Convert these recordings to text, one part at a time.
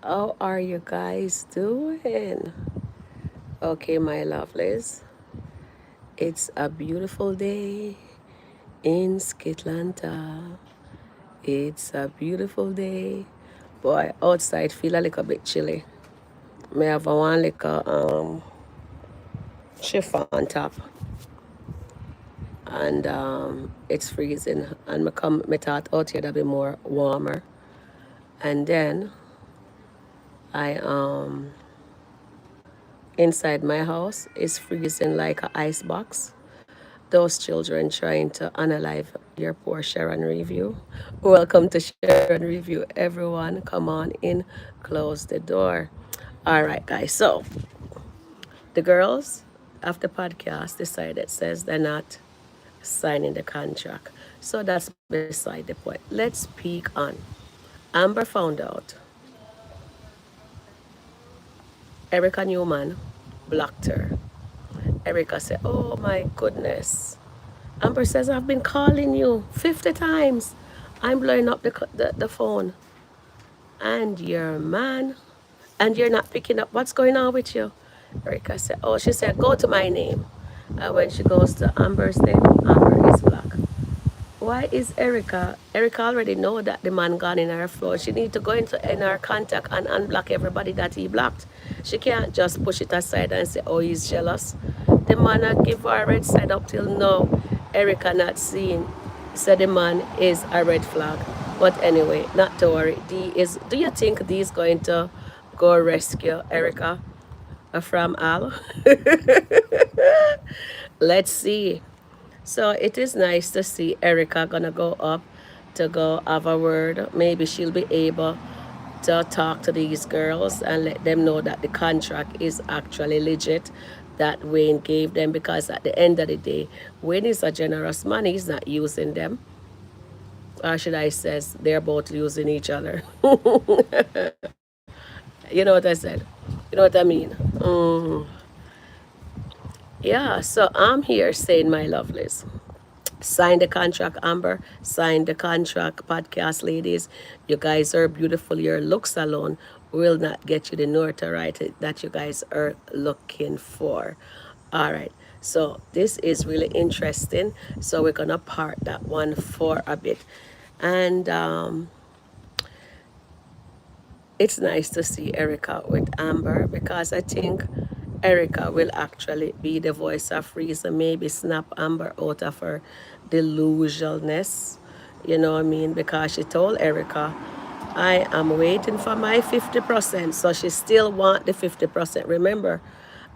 How are you guys doing? Okay, my lovelies. It's a beautiful day in SkitLanta. It's a beautiful day. Boy, outside feel a little bit chilly. May have a one little chiffon top. And it's freezing. And me thought out here that'd be more warmer. And then I inside my house is freezing like an ice box. Those children trying to analyze your poor Sharon review. Welcome to Sharon review, everyone. Come on in, close the door. All right, guys. So the girls after podcast decided says they're not signing the contract. So that's beside the point. Let's peek on. Amber found out Erica Newman blocked her. Erica said, "Oh my goodness." Amber says, "I've been calling you 50 times. I'm blowing up the phone. And your man, and you're not picking up. What's going on with you?" Erica said, "Oh," she said, "go to my name." And when she goes to Amber's name, Amber is black. Why is Erica? Erica already know that the man gone in her flow. She need to go into in her contact and unblock everybody that he blocked. She can't just push it aside and say, "Oh, he's jealous." The man a give her a red side up till now. Erica not seeing. So the man is a red flag. But anyway, not to worry. D is. Do you think D is going to go rescue Erica from Al? Let's see. So it is nice to see Erica gonna go up to go have a word. Maybe she'll be able to talk to these girls and let them know that the contract is actually legit that Wayne gave them, because at the end of the day, Wayne is a generous man. He's not using them. Or should I says they're both using each other. You know what I said? You know what I mean? Yeah, so I'm here saying, my lovelies, sign the contract, Amber. Sign the contract, podcast ladies. You guys are beautiful. Your looks alone will not get you the notoriety that you guys are looking for. All right. So this is really interesting. So we're gonna part that one for a bit, and it's nice to see Erica with Amber, because I think Erica will actually be the voice of reason, maybe snap Amber out of her delusionalness. You know what I mean? Because she told Erica, "I am waiting for my 50%." So she still want the 50%. Remember,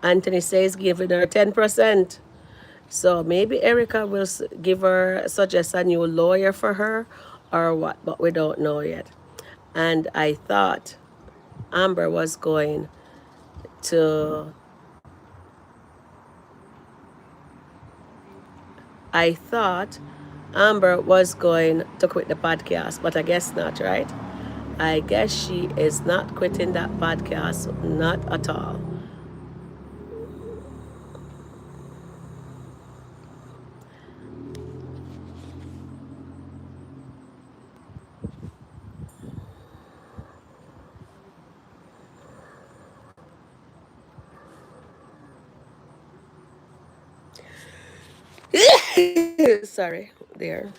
Anthony says giving her 10%. So maybe Erica will give her, suggest a new lawyer for her or what, but we don't know yet. And Amber was going to, I thought Amber was going to quit the podcast, but I guess not, right? I guess she is not quitting that podcast, not at all. Sorry, there.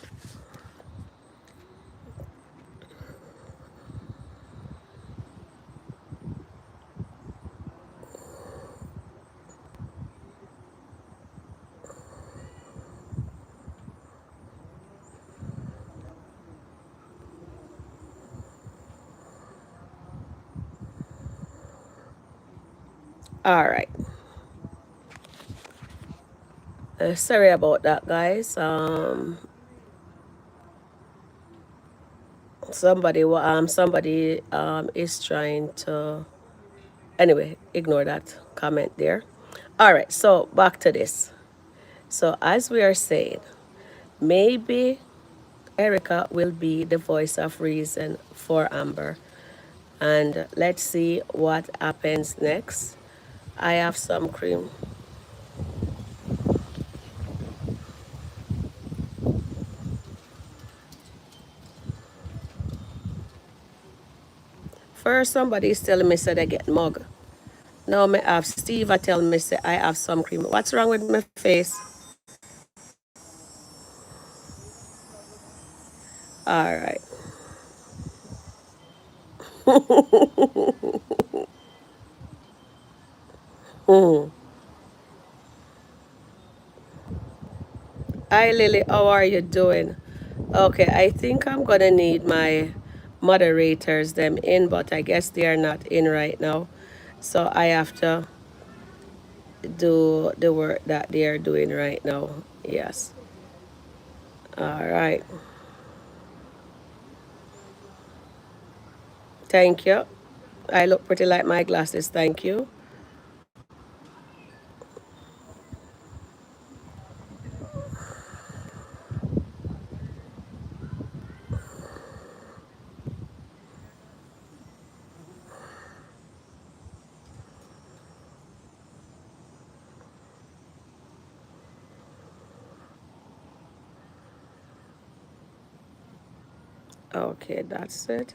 All right. Sorry about that, guys. Somebody is trying to. Anyway, ignore that comment there. All right. So back to this. So as we are saying, maybe Erica will be the voice of reason for Amber. And let's see what happens next. I have some cream. first somebody's telling me said I get mug. Now me have Steve I tell me say I have some cream. What's wrong with my face? All right. Hi Lily, how are you doing? Okay, I think I'm gonna need my moderators them in, but I guess they are not in right now. So I have to do the work that they are doing right now. Yes. All right. Thank you. I look pretty like my glasses. Thank you. Okay, that's it.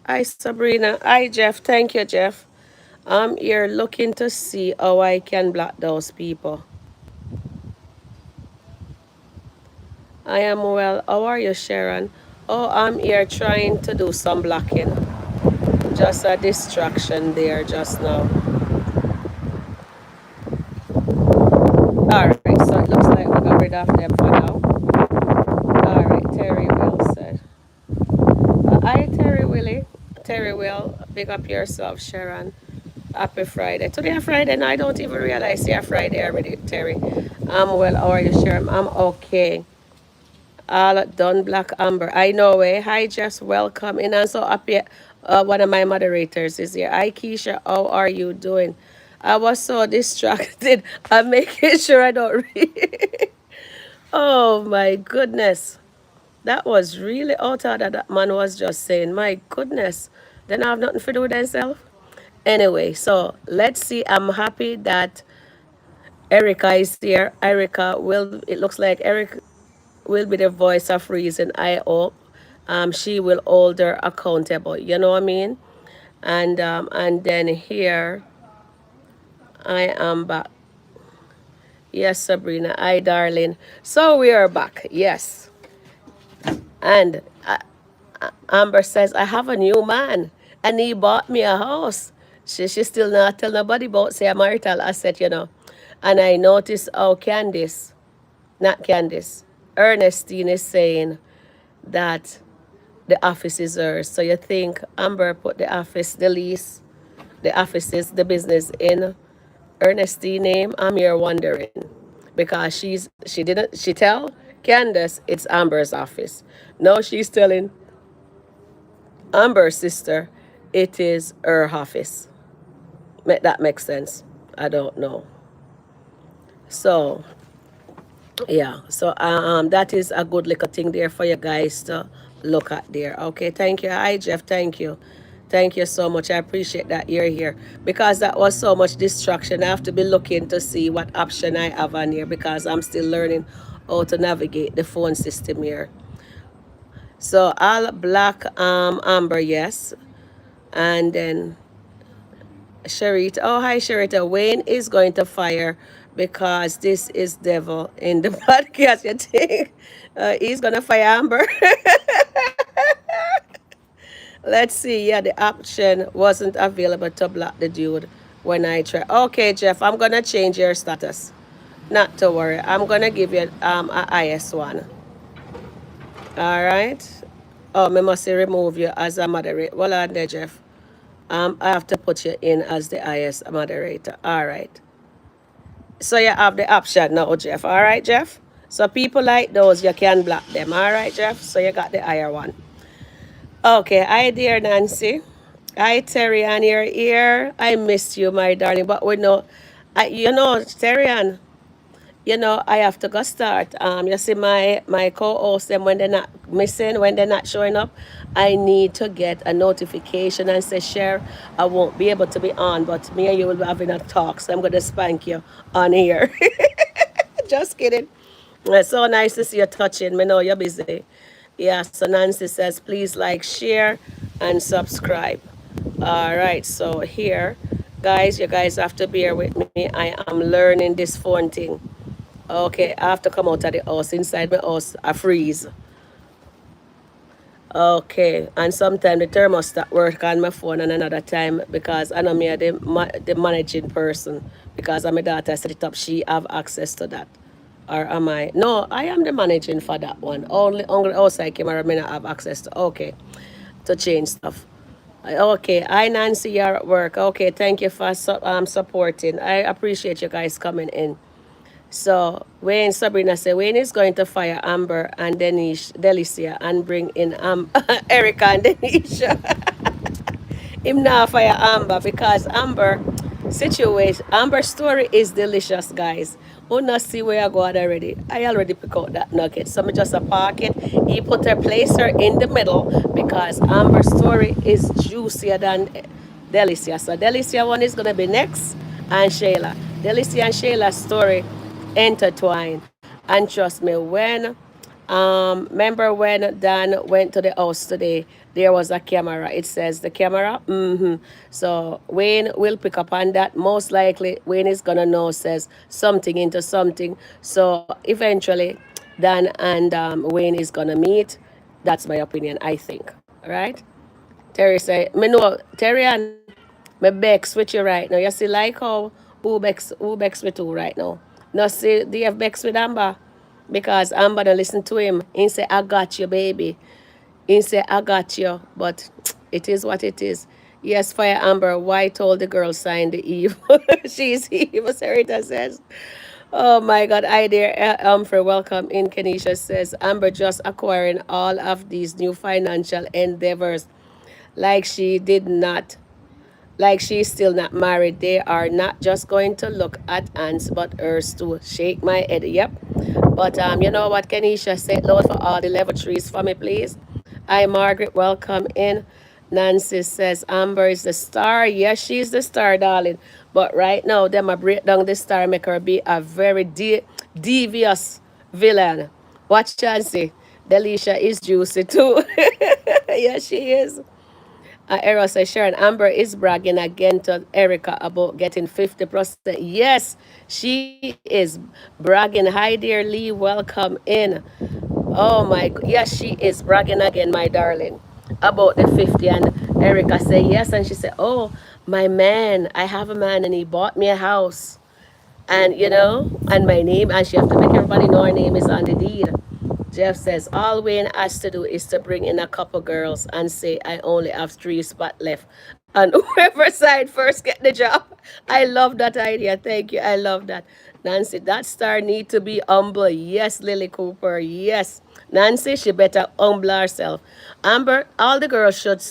Hi, Sabrina. Hi, Jeff. Thank you, Jeff. I'm here looking to see how I can block those people. I am well. How are you, Sharon? Oh, I'm here trying to do some blocking. Just a distraction there just now. All right, so it looks like we got rid of them for now. All right, Terry Will said. Hi, Terry Willie. Terry Will, pick up yourself, Sharon. Happy Friday. Today Friday, and I don't even realize it's Friday already, Terry. I'm well. How are you, Sharon? I'm okay. All done, Black Amber. I know, eh? Hi, Jess. Welcome. And I'm so happy. One of my moderators is here. Hi, Keisha. How are you doing? I was so distracted. I'm making sure I don't read. Oh, my goodness. That was really out of that man was just saying. My goodness. Then I have nothing to do with themselves. Anyway, so let's see. I'm happy that Erica is here. Erica will, it looks like Eric will be the voice of reason. I hope she will hold her accountable. You know what I mean? And then here I am back. Yes, Sabrina. Hi, darling. So we are back. Yes. And Amber says, I have a new man and he bought me a house. She still not tell nobody about say a marital asset, you know. And I noticed how Candice, not Candice, Ernestine is saying that the office is hers. So you think Amber put the office, the lease, the offices, the business in Ernestine name? I'm here wondering. Because she tell Candace it's Amber's office. No, she's telling Amber's sister it is her office. Make that make sense? I don't know. So yeah, so that is a good little thing there for you guys to look at there. Okay, thank you. Hi, Jeff. Thank you. Thank you so much. I appreciate that you're here because that was so much distraction. I have to be looking to see what option I have on here because I'm still learning how to navigate the phone system here. So all black Amber, yes. And then Sharita. Oh, hi, Sharita. Wayne is going to fire because this is devil in the podcast. You think he's going to fire Amber? Let's see. Yeah, the option wasn't available to block the dude when I try. Okay, Jeff, I'm going to change your status. Not to worry. I'm going to give you a IS one. All right. Oh, me must remove you as a moderator. Well, on there, Jeff. I have to put you in as the IS moderator. All right. So you have the option now, Jeff. All right, Jeff? So people like those, you can block them. All right, Jeff? So you got the higher one. Okay. Hi, dear Nancy. Hi, Terry Ann. You're here. I missed you, my darling. But we know, Terry Ann, I have to go start. You see my co-host them when they're not missing, when they're not showing up, I need to get a notification and say, share, I won't be able to be on, but me and you will be having a talk, so I'm gonna spank you on here. Just kidding. It's so nice to see you touching. Me know you're busy. Yeah, so Nancy says, please like, share, and subscribe. All right, so here, guys, you guys have to bear with me. I am learning this phone thing. Okay, I have to come out of the house. Inside my house, I freeze. Okay, and sometimes the thermostat work on my phone and another time because I know me are the managing person because I'm my daughter set it up, she have access to that. Or am I? No, I am the managing for that one. Only outside camera may not have access to. Okay, to change stuff. Okay, I Nancy, you're at work. Okay, thank you for supporting. I appreciate you guys coming in. So Wayne Sabrina said Wayne is going to fire Amber and Delicia and bring in Erica and Denisha. Him now fire Amber because Amber story is delicious, guys. Wanna see where I go already? I already pick out that nugget. So me just a park it. He put her place her in the middle because Amber's story is juicier than Delicia. So Delicia one is gonna be next and Shayla. Delicia and Shayla's story intertwined. And trust me, when remember when Dan went to the house today, there was a camera. It says the camera. So Wayne will pick up on that. Most likely, Wayne is gonna know says something into something. So eventually, Dan and Wayne is gonna meet. That's my opinion. I think. All right. Terry say, me know Terry and me bex with you right now. You see like how who bex with who right now. No see do you have bex with Amber? Because Amber don't listen to him. He say, I got you, baby. He say, I got you. But it is what it is. Yes, Fire Amber, why told the girl sign the Eve? She's evil, Sarita says. Oh my God, I dear Humphrey, welcome in. Kenisha says, Amber just acquiring all of these new financial endeavors like she did not like she's still not married. They are not just going to look at ants, but hers too. Shake my head. Yep. But you know what, Kenisha, say Lord for all the level trees for me, please. Hi, Margaret. Welcome in. Nancy says Amber is the star. Yes, she's the star, darling. But right now, them a break down the star, make her be a very devious villain. Watch and see. Delisha is juicy too. Yes, she is. Errol says Sharon Amber is bragging again to Erica about getting 50%. Yes, she is bragging. Hi, dear Lee. Welcome in. Oh my, yes, she is bragging again, my darling, about the 50. And Erica said yes, and she said, "Oh, my man, I have a man, and he bought me a house." And and my name, and she have to make everybody know her name is on the deed. Jeff says all Wayne has to do is to bring in a couple girls and say I only have 3 spots left, and whoever side first get the job. I love that idea. Thank you. I love that. Nancy, that star need to be humble. Yes, Lily Cooper. Yes, Nancy, she better humble herself. Amber, all the girls should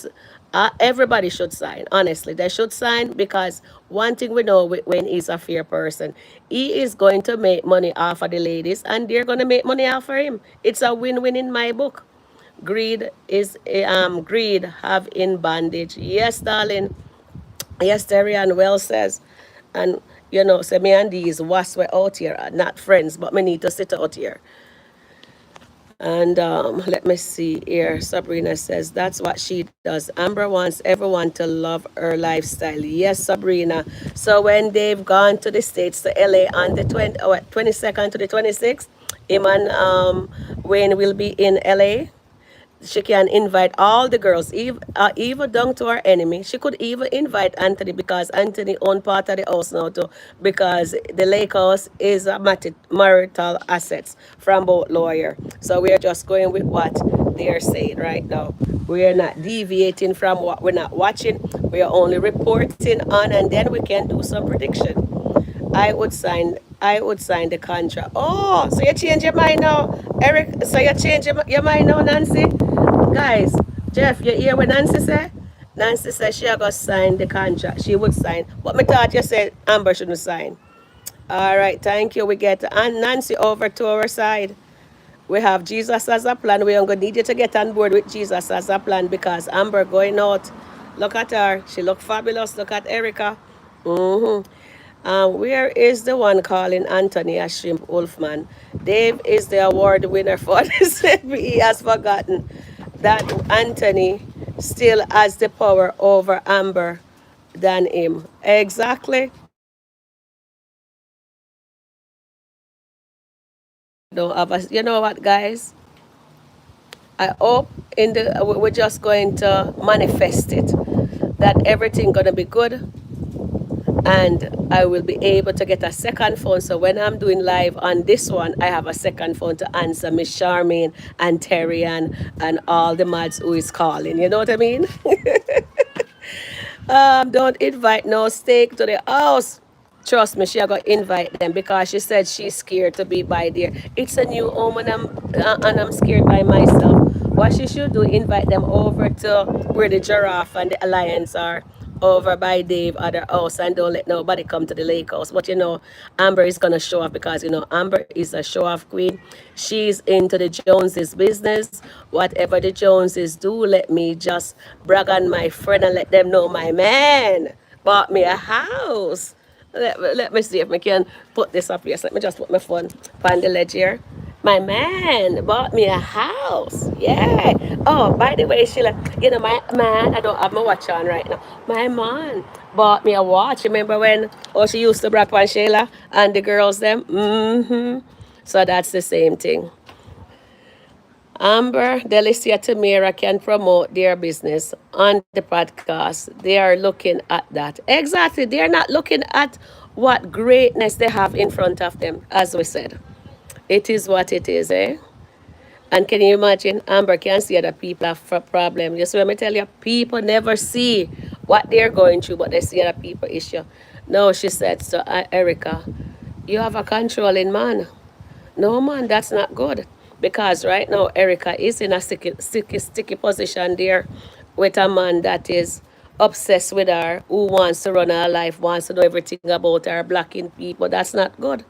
everybody should sign. Honestly, they should sign because one thing we know when he's a fair person, he is going to make money off of the ladies, and they're going to make money off of him. It's a win-win in my book. Greed have in bondage. Yes, darling. Yes, Terry well says, and say me and these was we out here, not friends, but me need to sit out here. And let me see here. Sabrina says that's what she does. Amber wants everyone to love her lifestyle. Yes, Sabrina. So when they've gone to the States, to LA on the 22nd to the 26th, him and Wayne will be in LA. She can invite all the girls, even down to her enemy. She could even invite Anthony because Anthony own part of the house now too. Because the lake house is a marital assets from both lawyer. So we are just going with what they are saying right now. We are not deviating from what we're not watching. We are only reporting on, and then we can do some prediction. I would sign the contract. Oh, so you change your mind now, Eric? So you change your mind now, Nancy? Guys, Jeff, you hear what Nancy said? Nancy said she got sign the contract. She would sign. But me thought you said Amber shouldn't sign. All right, thank you. We get Nancy over to our side. We have Jesus as a plan. We're going to need you to get on board with Jesus as a plan because Amber going out. Look at her. She look fabulous. Look at Erica. Where is the one calling Anthony a shrimp Wolfman? Dave is the award winner for this. He has forgotten that Anthony still has the power over Amber than him. Exactly. Don't have a, you know what, guys? I hope in the we're just going to manifest it that everything gonna be good, and I will be able to get a second phone. So when I'm doing live on this one, I have a second phone to answer Miss Charmaine and Terry and all the mods who is calling. You know what I mean? Don't invite no steak to the house. Trust me, she got invite them because she said she's scared to be by there. It's a new home and I'm scared by myself. What she should do, invite them over to where the giraffe and the alliance are, over by Dave at their house, and don't let nobody come to the lake house. But you know, Amber is gonna show off because you know Amber is a show off queen. She's into the Joneses business. Whatever the Joneses do, let me just brag on my friend and let them know my man bought me a house. Let me see if I can put this up here. So let me just put my phone on the ledge here. My man bought me a house. Yeah. Oh, by the way, Sheila, you know, my man, I don't have my watch on right now. My man bought me a watch. Remember when, oh, she used to brag on Sheila and the girls, them? Mm-hmm. So that's the same thing. Amber, Delicia, Tamira can promote their business on the podcast. They are looking at that. Exactly. They're not looking at what greatness they have in front of them, as we said. It is what it is, eh? And can you imagine? Amber can see other people have a problem. Just let me tell you, people never see what they're going through, but they see other people issue. No, she said, so Erica, you have a controlling man. No, man, that's not good. Because right now, Erica is in a sticky position there with a man that is obsessed with her, who wants to run her life, wants to know everything about her, blocking people. That's not good.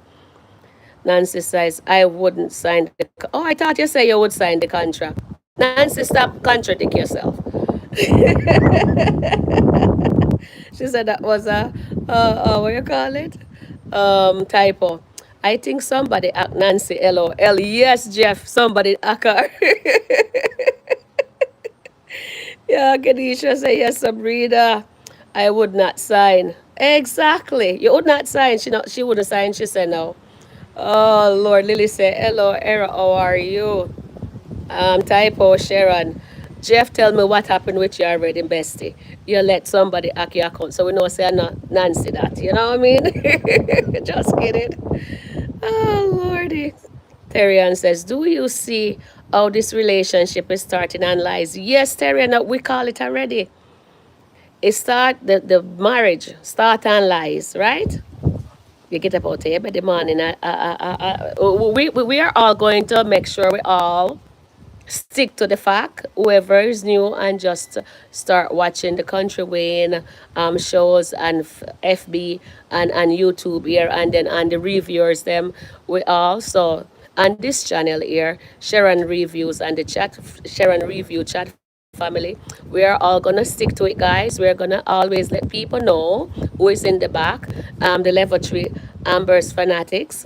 Nancy says, I wouldn't sign the. Oh, I thought you said you would sign the contract. Nancy, stop contradict yourself. She said that was what you call it? Typo. I think somebody act Nancy LOL. Yes, Jeff, somebody act her. Yeah, Kadisha say yes, Sabrina. I would not sign. Exactly. You would not sign. She wouldn't sign. She said no. Oh Lord, Lily said, hello, Era, how are you? Typo, Sharon. Jeff, tell me what happened with your already, bestie. You let somebody hack your account. So we know say not Nancy that. You know what I mean? Just kidding. Oh Lordy. Terrian says, do you see how this relationship is starting and lies? Yes, Terrian, we call it already. It start the marriage start and lies, right? You get up out here by the morning. We are all going to make sure we all stick to the fact, whoever is new, and just start watching the Kountry Wayne shows and FB and YouTube here, and then on the reviewers them. We also on this channel here, Sharon reviews and the chat, Sharon review chat family. We are all gonna stick to it, guys. We're gonna always let people know who is in the back. The level 3 Amber's fanatics,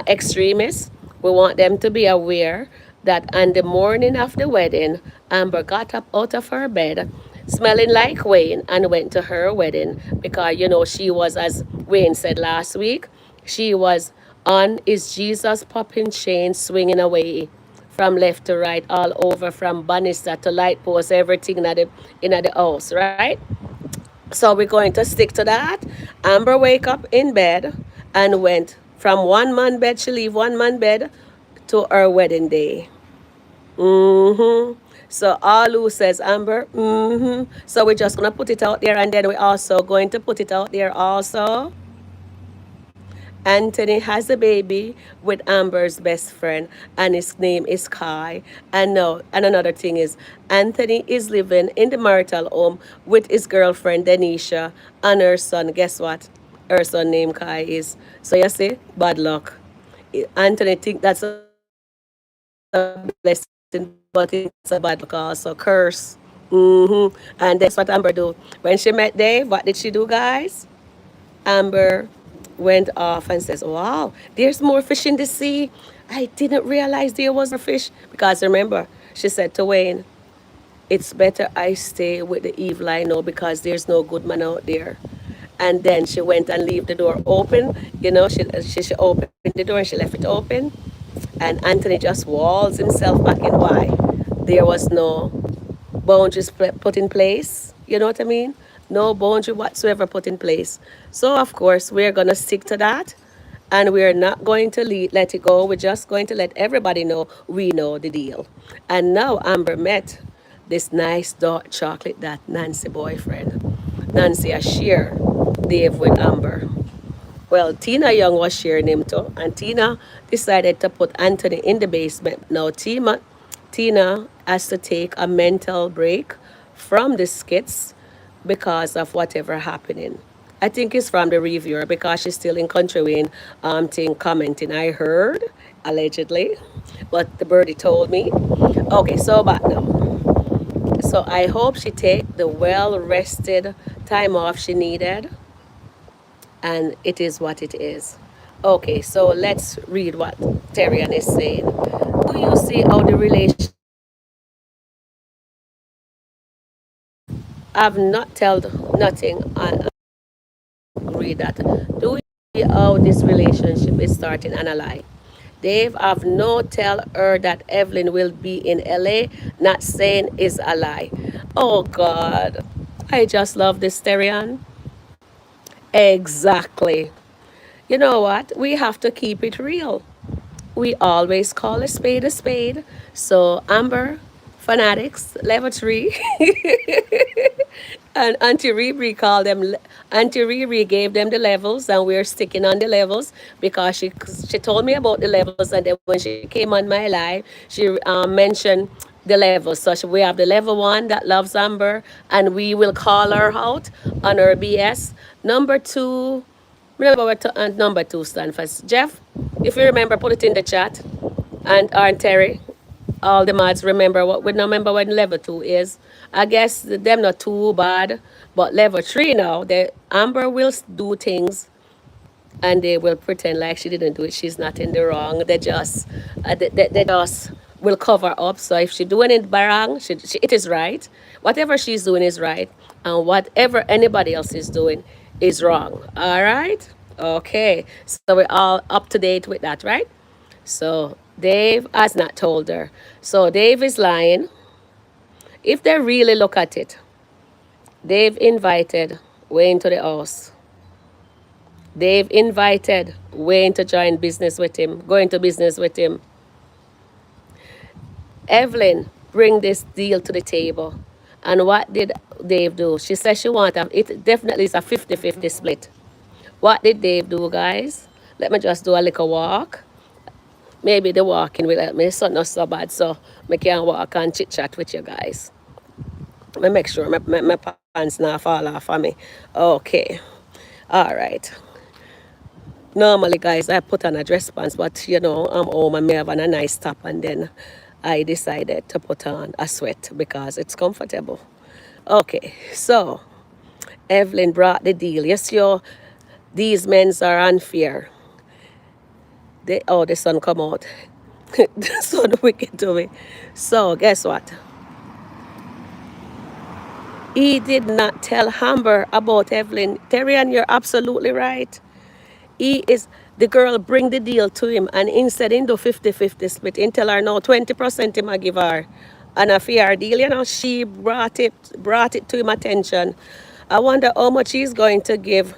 extremists. We want them to be aware that on the morning of the wedding, Amber got up out of her bed, smelling like Wayne, and went to her wedding because you know she was, as Wayne said last week, she was on his Jesus popping chain, swinging away from left to right, all over, from banister to light post, everything in the house, right? So we're going to stick to that. Amber wake up in bed and went from one man bed, she leave one man bed to her wedding day. So all who says Amber, so we're just gonna put it out there, and then we're also going to put it out there also. Anthony has a baby with Amber's best friend, and his name is Kai. And no, and another thing is, Anthony is living in the marital home with his girlfriend Denisha and her son. Guess what? Her son named Kai is. So you see, bad luck. Anthony think that's a blessing, but it's a bad luck also. Curse. And that's what Amber do. When she met Dave, what did she do, guys? Amber went off and says, wow, there's more fish in the sea. I didn't realize there was more fish. Because remember, she said to Wayne, It's better I stay with the evil I know because there's no good man out there. And then she went and leave the door open. She opened the door and she left it open. And Anthony just walls himself back in. Why? There was no boundaries put in place. You know what I mean? No boundary whatsoever put in place. So, of course, we're going to stick to that. And we're not going to let it go. We're just going to let everybody know we know the deal. And now Amber met this nice dark chocolate that Nancy boyfriend. Nancy has shared Dave with Amber. Well, Tina Young was sharing him too, and Tina decided to put Anthony in the basement. Now, Tina has to take a mental break from the skits because of whatever happening. I think it's from the reviewer because she's still in Kountry Wayne thing commenting. I heard, allegedly, but the birdie told me. Okay, so back now. So I hope she take the well-rested time off she needed, and it is what it is. Okay, so let's read what Terrian is saying. Do you see how the relation I've not told nothing and agree that. Do you see how this relationship is starting and a lie? Dave have no tell her that Evelyn will be in LA, not saying is a lie. Oh God. I just love this Terrian. Exactly. You know what? We have to keep it real. We always call a spade a spade. So Amber, fanatics, level 3. And Auntie Riri called them. Auntie Riri gave them the levels, and we're sticking on the levels because she told me about the levels, and then when she came on my live, she mentioned the levels. So we have the level 1 that loves Amber, and we will call her out on her BS. Number 2, remember what number 2 stands for. Jeff, if you remember, put it in the chat. And Terry, all the mods remember what we remember what level 2 is. I guess them not too bad, but level 3 now, the Amber will do things and they will pretend like she didn't do it. She's not in the wrong. They just will cover up. So if she's doing it wrong, it is right. Whatever she's doing is right, and whatever anybody else is doing is wrong. All right? Okay. So we're all up to date with that, right? So Dave has not told her. So Dave is lying. If they really look at it, Dave invited Wayne to the house. Dave invited Wayne to join business with him, go into business with him. Evelyn bring this deal to the table. And what did Dave do? She said she wanted, it definitely is a 50-50 split. What did Dave do, guys? Let me just do a little walk. Maybe the walking will help me. It's not so bad, so I can walk and chit chat with you guys. I make sure my pants not fall off of me. Okay. All right. Normally, guys, I put on a dress pants, but I'm home and I have on a nice top, and then I decided to put on a sweat because it's comfortable. Okay, so Evelyn brought the deal. Yes, these men are unfair. The sun come out. The sun wicked to me. So guess what? He did not tell Amber about Evelyn. Terrian, you're absolutely right. The girl bring the deal to him, and instead he do 50-50 split. He tell her no, 20% him a give her. And a fair deal, she brought it to him attention. I wonder how much he's going to give.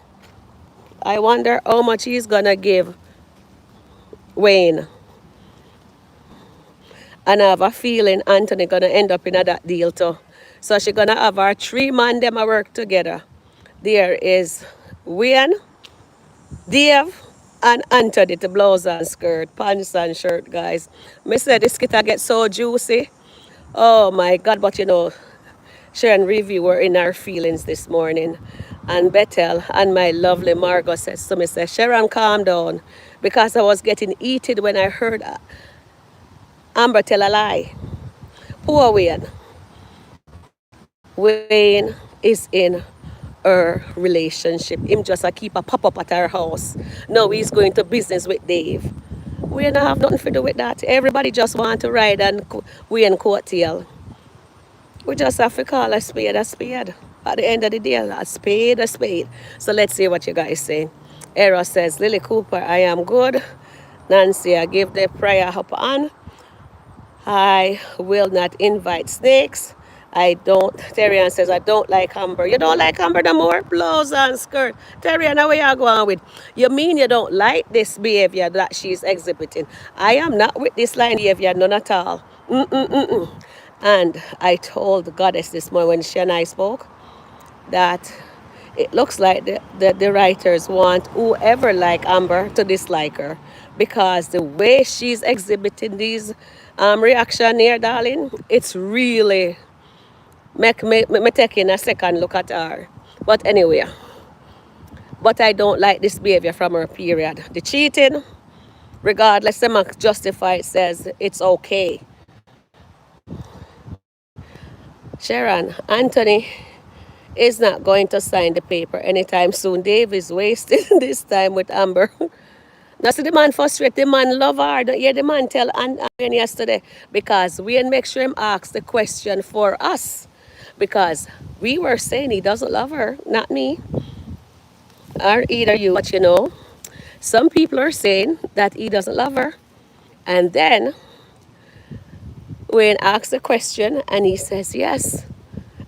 I wonder how much he's gonna give Wayne. And I have a feeling Anthony gonna end up in that deal too. So she gonna have our 3 man them a work together. There is Wayne, Dave, and Anthony, the blouse and skirt, pants and shirt, guys. Me say this skit get so juicy. Oh my God, but Sharon review were in our feelings this morning. And Bethel and my lovely Margot says to me, Sharon, calm down. Because I was getting heated when I heard Amber tell a lie. Poor Wayne. Wayne is in her relationship. Him just a keep a pop up at our house. Now he's going to business with Dave. We don't have nothing to do with that. Everybody just want to ride and Wayne coattail. We just have to call a spade a spade. At the end of the day, a spade, a spade. So let's see what you guys say. Era says, Lily Cooper, I am good. Nancy, I give the prayer up on. I will not invite snakes. I don't. Terrian says, I don't like Amber. You don't like Amber no more? Blouse and skirt. Terrian, how are you going with? You mean you don't like this behavior that she's exhibiting? I am not with this line behavior, none at all. Mm-mm-mm-mm. And I told the goddess this morning when she and I spoke that it looks like the writers want whoever like Amber to dislike her because the way she's exhibiting these reaction here, darling, it's really make me taking a second look at her. But anyway, but I don't like this behavior from her, period. The cheating, regardless, them justify it, says it's okay. Sharon, Anthony is not going to sign the paper anytime soon. Dave is wasting this time with Amber. Now see the man frustrate, the man love her. Don't hear the man tell Anthony yesterday because we make sure him ask the question for us. Because we were saying he doesn't love her, not me, or either you. But you know, some people are saying that he doesn't love her. And then when asked the question and he says, yes,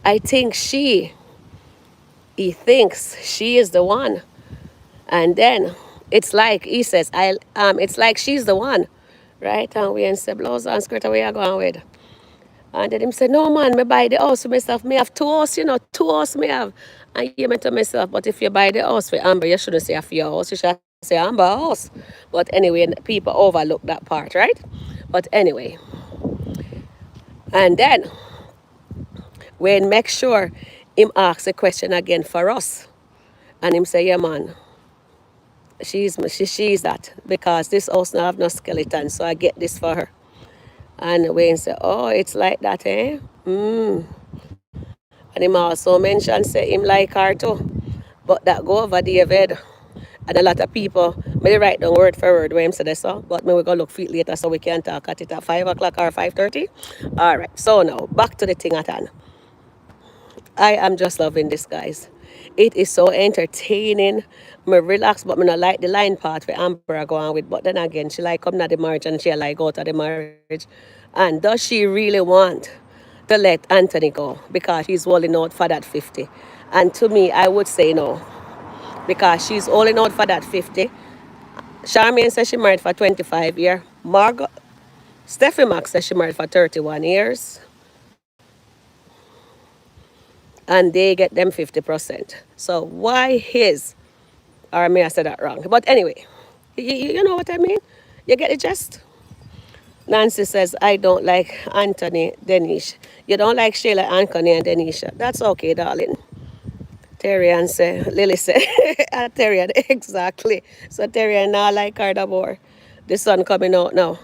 I think he thinks she is the one. And then it's like he says, it's like she's the one. Right? And we say, blouse and skirt, where you going with? And then him said, no man, me buy the house for myself. Me have 2 house, you know, 2 house me have. And he me to myself, but if you buy the house for Amber, you shouldn't say for your house, you should say Amber house. But anyway, people overlook that part, right? But anyway. And then when make sure him ask the question again for us. And him say, yeah man, she's that. Because this house now have no skeleton, so I get this for her. And Wayne said, oh, it's like that, eh? And him also mentioned, say, him like her too. But that go over David. And a lot of people, may write down word for word where him said so, but me we go look for it later so we can talk at it at 5 o'clock or 5:30. All right, so now, back to the thing at hand. I am just loving this, guys. It is so entertaining. Me relax, but me not like the line part where Amber go on with. But then again, she like come to the marriage and she like go to the marriage. And does she really want to let Anthony go because she's holding out for that 50? And to me, I would say no. Because she's holding out for that 50. Charmaine says she married for 25 years. Steffi Max says she married for 31 years. And they get them 50%. So why his, or may I say that wrong? But anyway, you know what I mean? You get the gist? Nancy says, I don't like Anthony, Denisha. You don't like Sheila, Anthony, and Denisha. That's okay, darling. Terrian say, Lily say, Terrian, exactly. So Terrian now like her the more. The sun coming out now.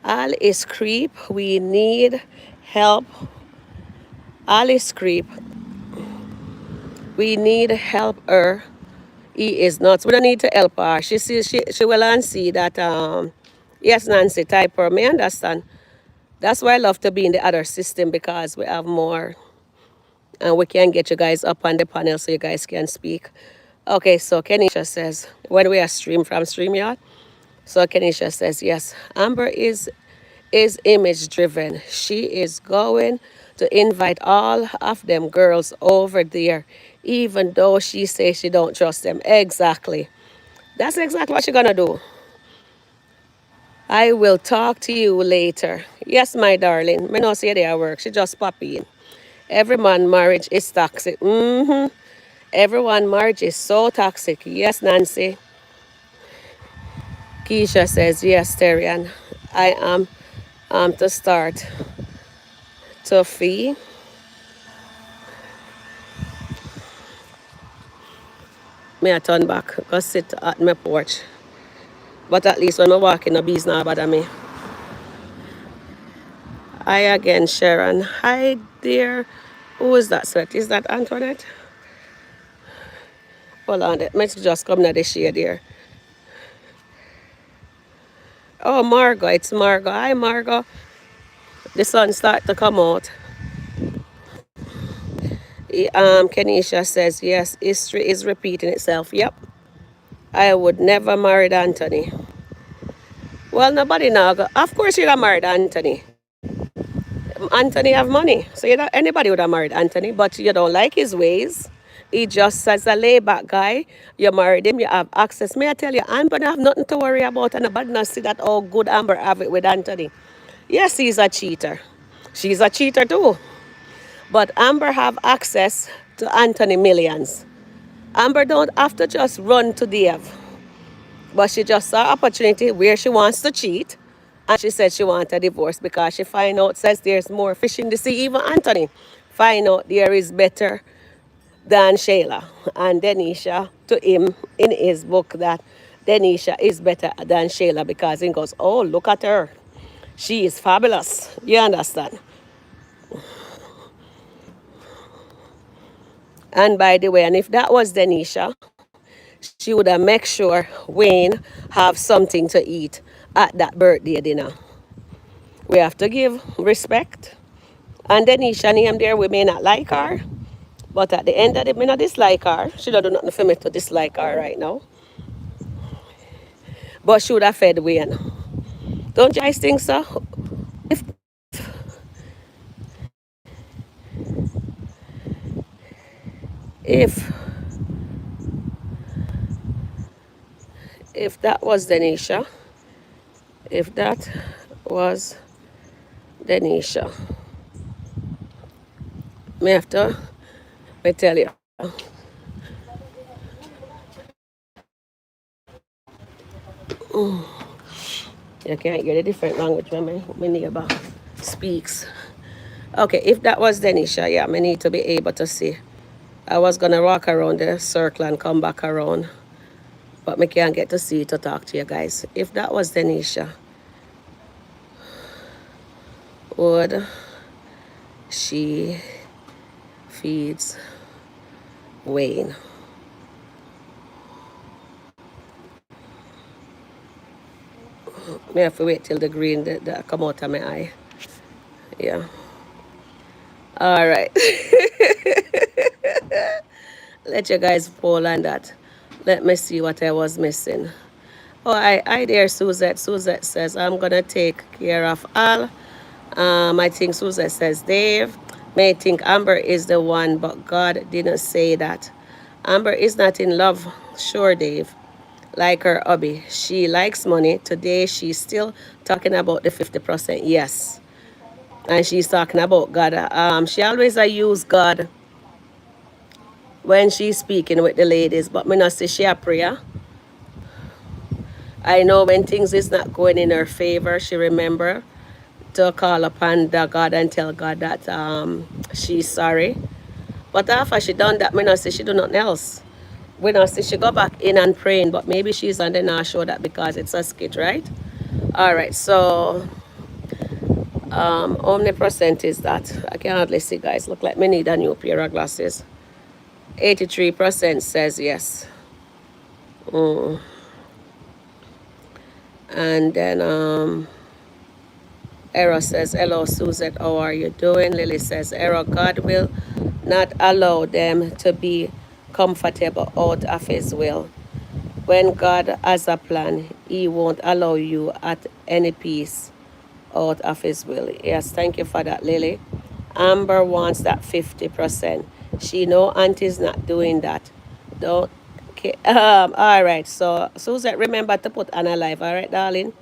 All is creep. We need help. All is creep. We need help her. He is not. We don't need to help her. She sees she will and see that yes, Nancy, type her. Me understand. That's why I love to be in the other system because we have more and we can get you guys up on the panel so you guys can speak. Okay, so Kenisha says, when we are stream from StreamYard, so Kenisha says, yes, Amber is image driven. She is going to invite all of them girls over there, even though she says she don't trust them. Exactly. That's exactly what she's gonna do. I will talk to you later. Yes, my darling. Me no see you there at work. She just pop in. Every man marriage is toxic. Everyone marriage is so toxic. Yes, Nancy. Keisha says, yes, Terian. I am to start to fee. Me I turn back, go sit at my porch. But at least when I walk in, the bees not bother me. Hi again, Sharon. Hi, dear. Who is that, sweat? Is that Antoinette? Hold on, let's just come to the shade here. Oh, Margot, it's Margot. Hi, Margot. The sun start to come out. Kenisha says, yes, history is repeating itself. Yep. I would never marry Anthony. Well, nobody now. Of course you got married Anthony. Anthony have money. So you know anybody would have married Anthony, but you don't like his ways. He just as a layback guy. You married him, you have access. May I tell you, Amber don't have nothing to worry about, and the badness see that all good Amber have it with Anthony. Yes, he's a cheater. She's a cheater too. But Amber have access to Anthony millions. Amber don't have to just run to Dave. But she just saw opportunity where she wants to cheat. And she said she wants a divorce because she find out, says there's more fish in the sea. Even Anthony find out there is better than Shayla. And Denisha, to him, in his book, that Denisha is better than Shayla because he goes, oh, look at her. She is fabulous. You understand? And by the way, and if that was Denisha, she would have make sure Wayne have something to eat at that birthday dinner. We have to give respect. And Denisha name there, we may not like her, but at the end of the day, me not dislike her. She don't do nothing for me to dislike her right now. But she would have fed Wayne. Don't you guys think so? If that was Denisha, if that was Denisha, me have to, me tell you. You can't get a different language when my neighbor speaks. Okay, if that was Denisha, yeah, I need to be able to see. I was gonna walk around the circle and come back around, but me can't get to see to talk to you guys. If that was Denisha, would she feeds Wayne? Me have to wait till the green that come out of my eye. Yeah. All right. Let you guys poll on that. Let me see what I was missing. Oh, I there, Suzette. Suzette says, I'm going to take care of Al. I think Suzette says, Dave may think Amber is the one, but God didn't say that. Amber is not in love. Sure, Dave. Like her hubby. She likes money. Today, she's still talking about the 50%. Yes. And she's talking about God. She always use God when she's speaking with the ladies, but me not say she a prayer. I know when things is not going in her favor, she remember to call upon the God and tell God that she's sorry. But after she done that, me not say she do nothing else. We not say she go back in and praying, but maybe she's on the not show that because it's a skit, right? All right, so omnipresent is that. I can hardly see, guys. Look like me need a new pair of glasses. 83% says yes. And then Era says, hello, Suzette, how are you doing? Lily says, Era, God will not allow them to be comfortable out of his will. When God has a plan, he won't allow you at any peace out of his will. Yes, thank you for that, Lily. Amber wants that 50%. She know auntie's not doing that. Don't. Okay. All right. So Suzette, remember to put Anna live. All right, darling.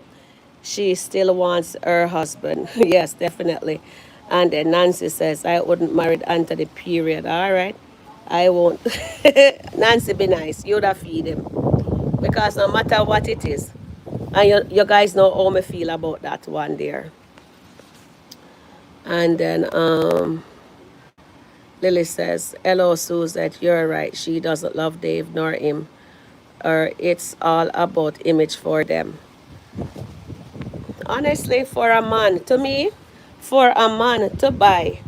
She still wants her husband. Yes, definitely. And then Nancy says, I wouldn't marry Anthony. Period. All right. I won't. Nancy, be nice. You'd have feed him because no matter what it is, and you guys know how me feel about that one there. And then Lily says, hello, Suzette, you're right. She doesn't love Dave nor him. Or it's all about image for them. Honestly, for a man, to me, for a man to buy,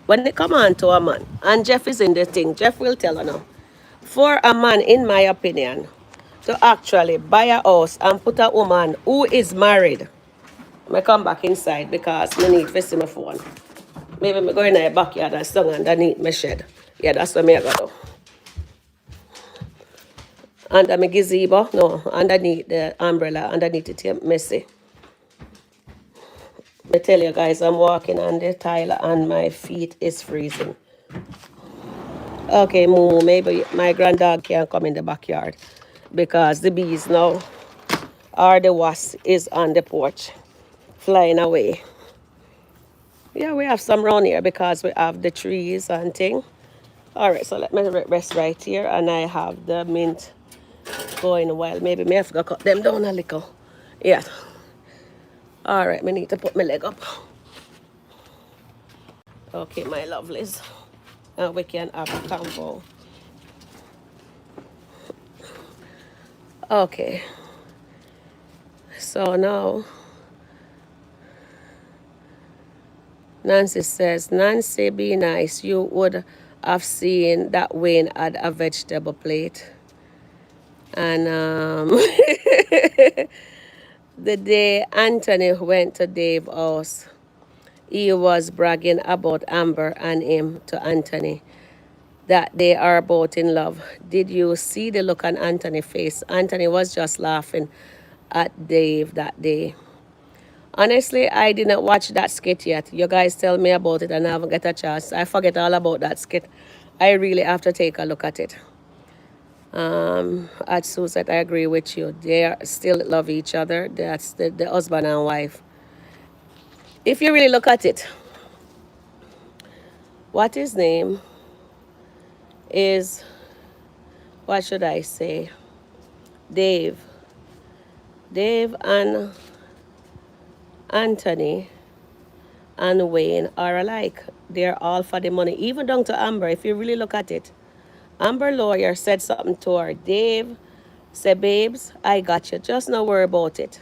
when they come on to a man, and Jeff is in the thing, Jeff will tell her now. For a man, in my opinion, to actually buy a house and put a woman who is married, I come back inside because I need to see my phone. Maybe me go in the backyard and stand underneath my shed. Yeah, that's where me I go do. Under my gazebo, no, underneath the umbrella, underneath it, messy. I tell you guys, I'm walking on the tile and my feet is freezing. Okay, Moo, maybe my granddog can come in the backyard because the bees now, or the wasp, is on the porch, flying away. Yeah, we have some around here because we have the trees and thing. All right, so let me rest right here, and I have the mint going wild. Maybe me have to cut them down a little. Yeah. All right, me need to put my leg up. Okay, my lovelies. And we can have a combo. Okay. So now, Nancy says, Nancy, be nice. You would have seen that Wayne had a vegetable plate. And the day Anthony went to Dave's house, he was bragging about Amber and him to Anthony, that they are both in love. Did you see the look on Anthony's face? Anthony was just laughing at Dave that day. Honestly, I didn't watch that skit yet. You guys tell me about it and I haven't got a chance. I forget all about that skit. I really have to take a look at it. At Suzette, I agree with you. They are still love each other. That's the husband and wife. If you really look at it, what his name is, what should I say? Dave and Anthony and Wayne are alike. They're all for the money. Even down to Amber, if you really look at it. Amber lawyer said something to her. Dave said, babes, I got you. Just not worry about it.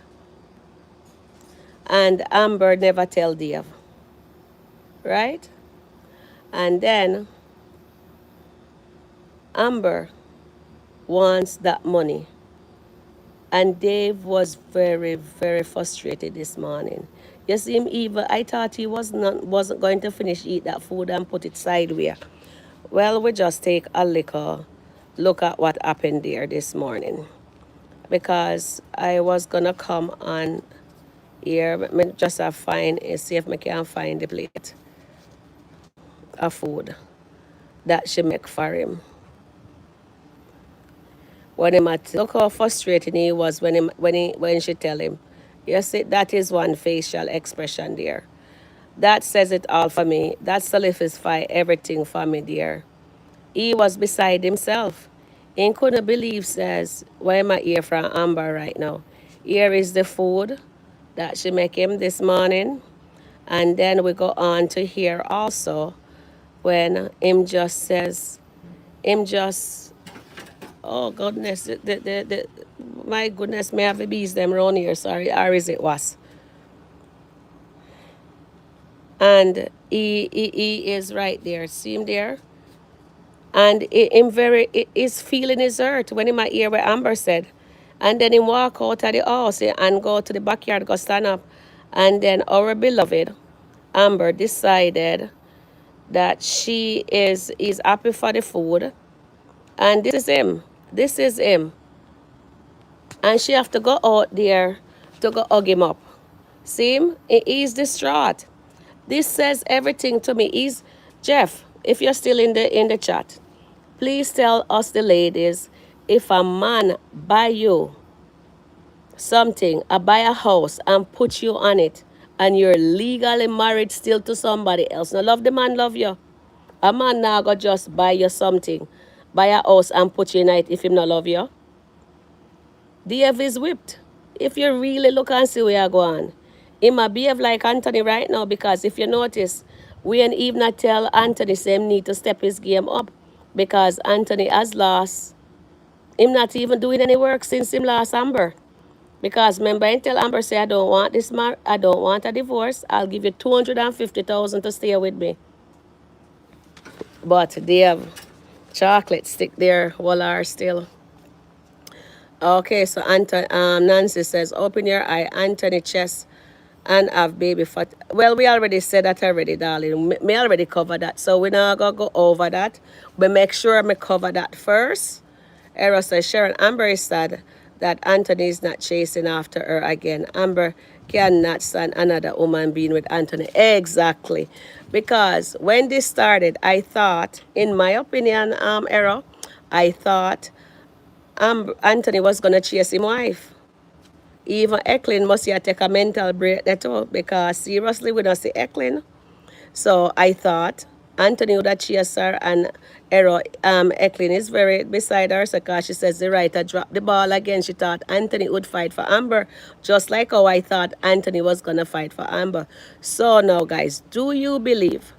And Amber never tell Dave. Right? And then Amber wants that money. And Dave was very, very frustrated this morning. You see him even, I thought he wasn't going to finish eat that food and put it sideways. Well, we just take a little look at what happened there this morning. Because I was going to come on here, but just see if I can find the plate of food that she make for him. When him look how frustrated he was when she tell him. You see, that is one facial expression there. That says it all for me. That solidifies everything for me there. He was beside himself. He couldn't believe, says, why am I here from Amber right now? Here is the food that she make him this morning. And then we go on to here also when him just says, oh goodness, my goodness, may I have the bees them around here, sorry, or is it was? And he is right there, see him there? And he's feeling his hurt when he might hear what Amber said. And then he walk out of the house and go to the backyard, go stand up. And then our beloved Amber decided that is happy for the food. And this is him. This is him. And she have to go out there to go hug him up. See him? He's distraught. This says everything to me. He's Jeff, if you're still in the chat, please tell us the ladies, if a man buy you something, buy a house and put you on it, and you're legally married still to somebody else. Now love the man love you. A man now go just buy you something, buy a house and put you in it if him not love you. Dave is whipped. If you really look and see where you go on. He might behave like Anthony right now because if you notice, we and Eve not tell Anthony same need to step his game up because Anthony has lost. Him not even doing any work since him lost Amber. Because remember, I tell Amber, say, I don't want this I don't want a divorce. I'll give you $250,000 to stay with me. But they have chocolate stick there, while are still. Okay, so Nancy says, open your eye, Anthony chest and have baby fat. Well, we already said that already, darling. Me already covered that. So we're not going to go over that. But make sure me cover that first. Eros says, Sharon, Amber is sad that Anthony is not chasing after her again. Amber cannot stand another woman being with Anthony. Exactly. Because when this started, I thought, in my opinion, Eros, I thought Anthony was going to chase his wife. Even Eklund must have take a mental break there too, because seriously, we don't see Eklund. So I thought Anthony would have chased her, and Eklund is very beside her, because she says the writer dropped the ball again. She thought Anthony would fight for Amber, just like how I thought Anthony was going to fight for Amber. So now, guys, do you believe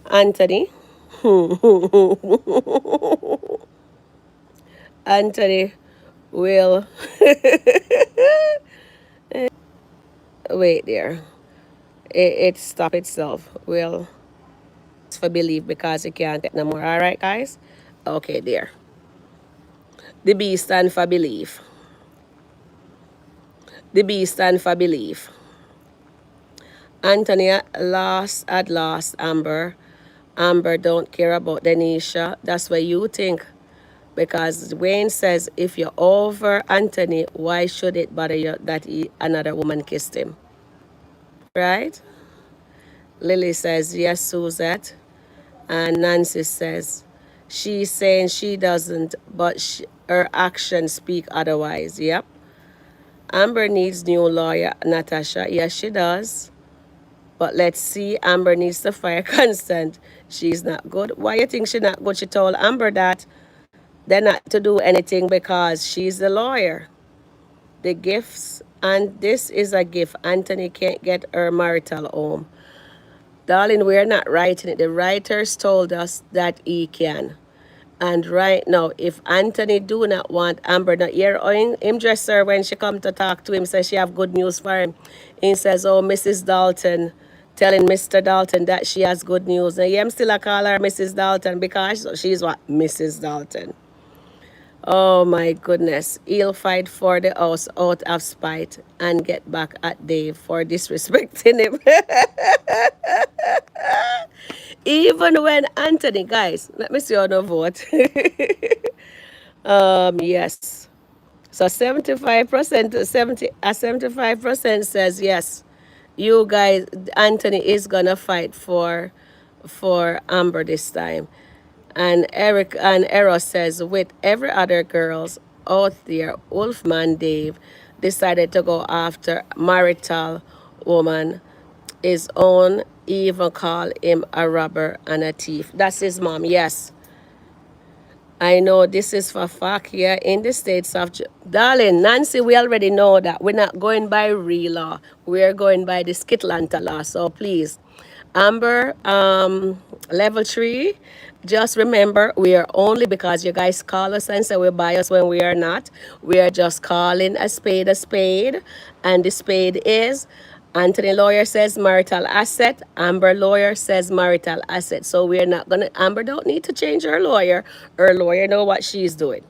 Anthony? Anthony will wait there. It stop itself. Will for believe, because it can't take no more. All right, guys. Okay, there. The B stand for belief. The B stand for belief. Anthony had lost Amber. Amber don't care about Denisha. That's what you think. Because Wayne says, if you're over Anthony, why should it bother you that another woman kissed him? Right? Lily says, yes, Suzette. And Nancy says, she's saying she doesn't, but her actions speak otherwise. Yep. Amber needs new lawyer, Natasha. Yes, she does. But let's see, Amber needs to fire Constant. She's not good. Why you think she's not good? She told Amber that they're not to do anything because she's the lawyer. The gifts, and this is a gift. Anthony can't get her marital home. Darling, we're not writing it. The writers told us that he can. And right now, if Anthony do not want Amber, not hear him dress her when she come to talk to him, says she have good news for him. He says, oh, Mrs. Dalton, telling Mr. Dalton that she has good news. And I'm still a call her Mrs. Dalton, because she's what? Mrs. Dalton. Oh my goodness. He'll fight for the house out of spite and get back at Dave for disrespecting him. Even when Anthony, guys, let me see on the vote. Yes. So 75%, 75% says yes. You guys, Anthony is gonna fight for Amber this time. And Eric and Eros says, with every other girls out there, Wolfman Dave decided to go after marital woman, his own, even call him a robber and a thief. That's his mom, yes. I know this is for fact here in the states of... Darling, Nancy, we already know that. We're not going by real law. We're going by the SkitLanta law. So please, Amber, level 3, just remember, we are only, because you guys call us and say we're biased when we are not. We are just calling a spade, and the spade is... Anthony lawyer says marital asset. Amber lawyer says marital asset. So we're not going to... Amber don't need to change her lawyer. Her lawyer know what she's doing.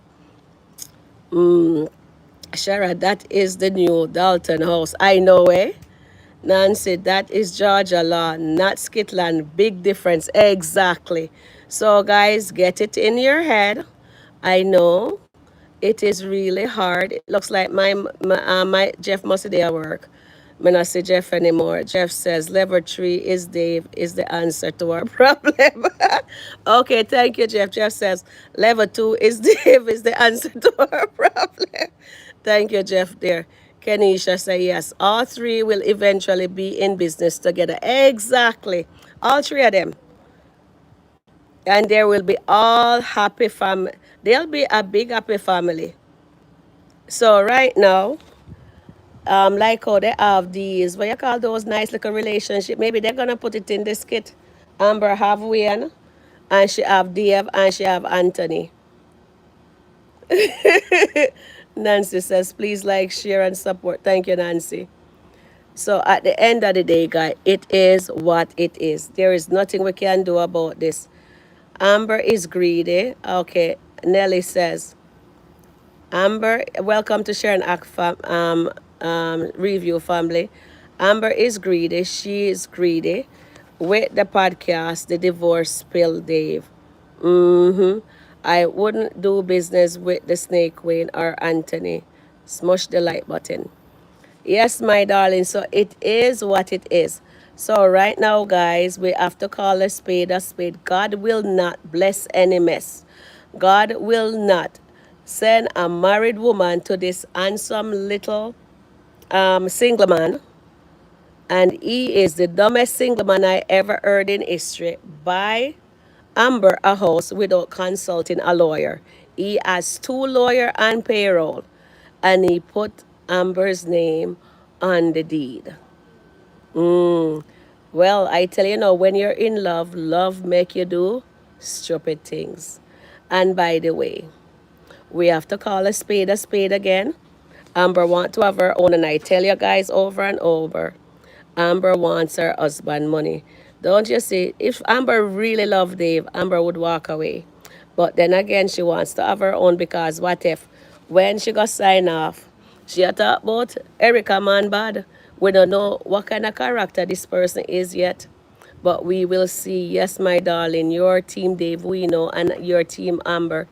Sharon, that is the new Dalton house. I know, eh? Nancy, that is Georgia law, not Skitland. Big difference. Exactly. So, guys, get it in your head. I know it is really hard. It looks like my Jeff must be at work. I not see Jeff anymore. Jeff says level 3 is Dave is the answer to our problem. Okay, thank you, Jeff. Jeff says level 2 is Dave is the answer to our problem. Thank you, Jeff, there. Kenisha say yes. All 3 will eventually be in business together. Exactly. All 3 of them. And there will be all happy family. There'll be a big happy family. So right now, like how they have these, what you call those nice little relationship, maybe they're gonna put it in the skit. Amber have Wayne, and she have Dave, and she have Anthony. Nancy says, please like, share, and support. Thank you, Nancy. So at the end of the day, guys, it is what it is. There is nothing we can do about this. Amber is greedy. Okay, Nelly says, Amber, welcome to Sharon review family. Amber is greedy. She is greedy. With the podcast, the divorce spill, Dave. I wouldn't do business with the snake Wayne or Anthony. Smush the like button. Yes, my darling. So it is what it is. So right now, guys, we have to call a spade a spade. God will not bless any mess. God will not send a married woman to this handsome little single man. And he is the dumbest single man I ever heard in history. Buy Amber a house without consulting a lawyer. He has two lawyers on payroll. And he put Amber's name on the deed. Well, I tell you now, when you're in love, love make you do stupid things. And by the way, we have to call a spade again. Amber want to have her own, and I tell you guys over and over, Amber wants her husband money. Don't you see? If Amber really loved Dave, Amber would walk away. But then again, she wants to have her own because what if, when she got signed off, she had talk about Erica man bad. We don't know what kind of character this person is yet. But we will see. Yes, my darling, your team Dave, we know, and your team Amber.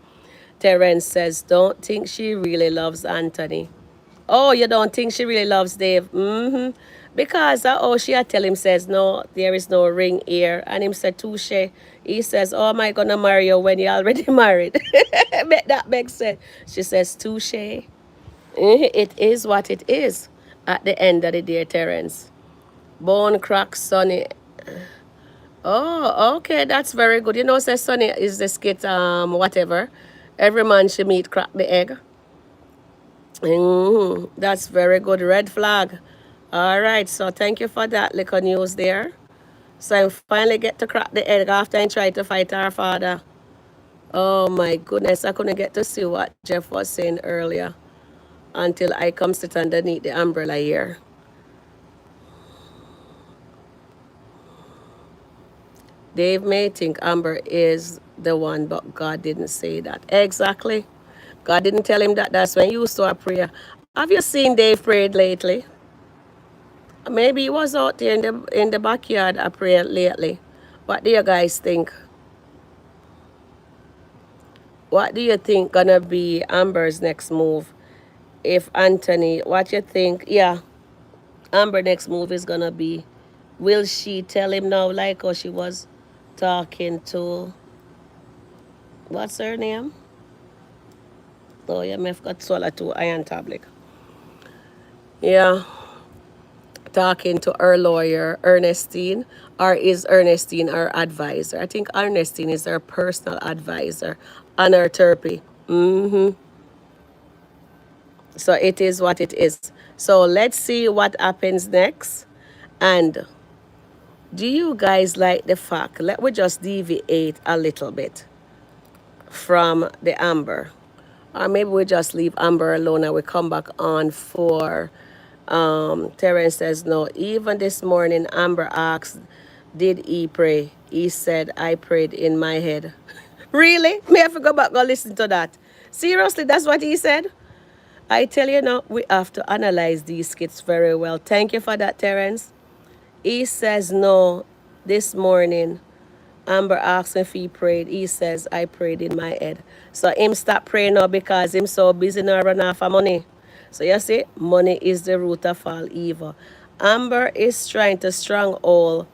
Terence says, don't think she really loves Anthony. Oh, you don't think she really loves Dave? Because she had tell him says, no, there is no ring here. And him said, touche. He says, oh, am I going to marry you when you're already married? That makes sense. She says, touche. It is what it is at the end of the day, Terence. Bone crack, Sonny. Oh, okay, that's very good. You know, says Sonny is the skit, whatever. Every man she meet crack the egg. That's very good. Red flag. All right, so thank you for that little news there. So I finally get to crack the egg after I tried to fight our father. Oh my goodness, I couldn't get to see what Jeff was saying earlier until I come sit underneath the umbrella here. Dave may think Amber is the one, but God didn't say that. Exactly. God didn't tell him that. That's when you saw a prayer. Have you seen Dave prayed lately? Maybe he was out there in the backyard a prayer lately. What do you guys think? What do you think gonna be Amber's next move? If Anthony, what you think? Yeah, Amber next move is gonna be, will she tell him now like how she was talking to, what's her name? Oh yeah, I've got swallow to iron tablet. Yeah, talking to her lawyer, Ernestine, or is Ernestine her advisor? I think Ernestine is her personal advisor on her therapy. So it is what it is. So let's see what happens next. And do you guys like the fact, let me just deviate a little bit from the Amber. Or maybe we just leave Amber alone and we come back on for Terence says no. Even this morning Amber asked, did he pray? He said, I prayed in my head. Really? May I have to go back and listen to that? Seriously, that's what he said? I tell you now, we have to analyze these skits very well. Thank you for that, Terence. He says no this morning. Amber asks if he prayed. He says, I prayed in my head. So him stop praying now because him so busy now run off of money. So you see, money is the root of all evil. Amber is trying to stronghold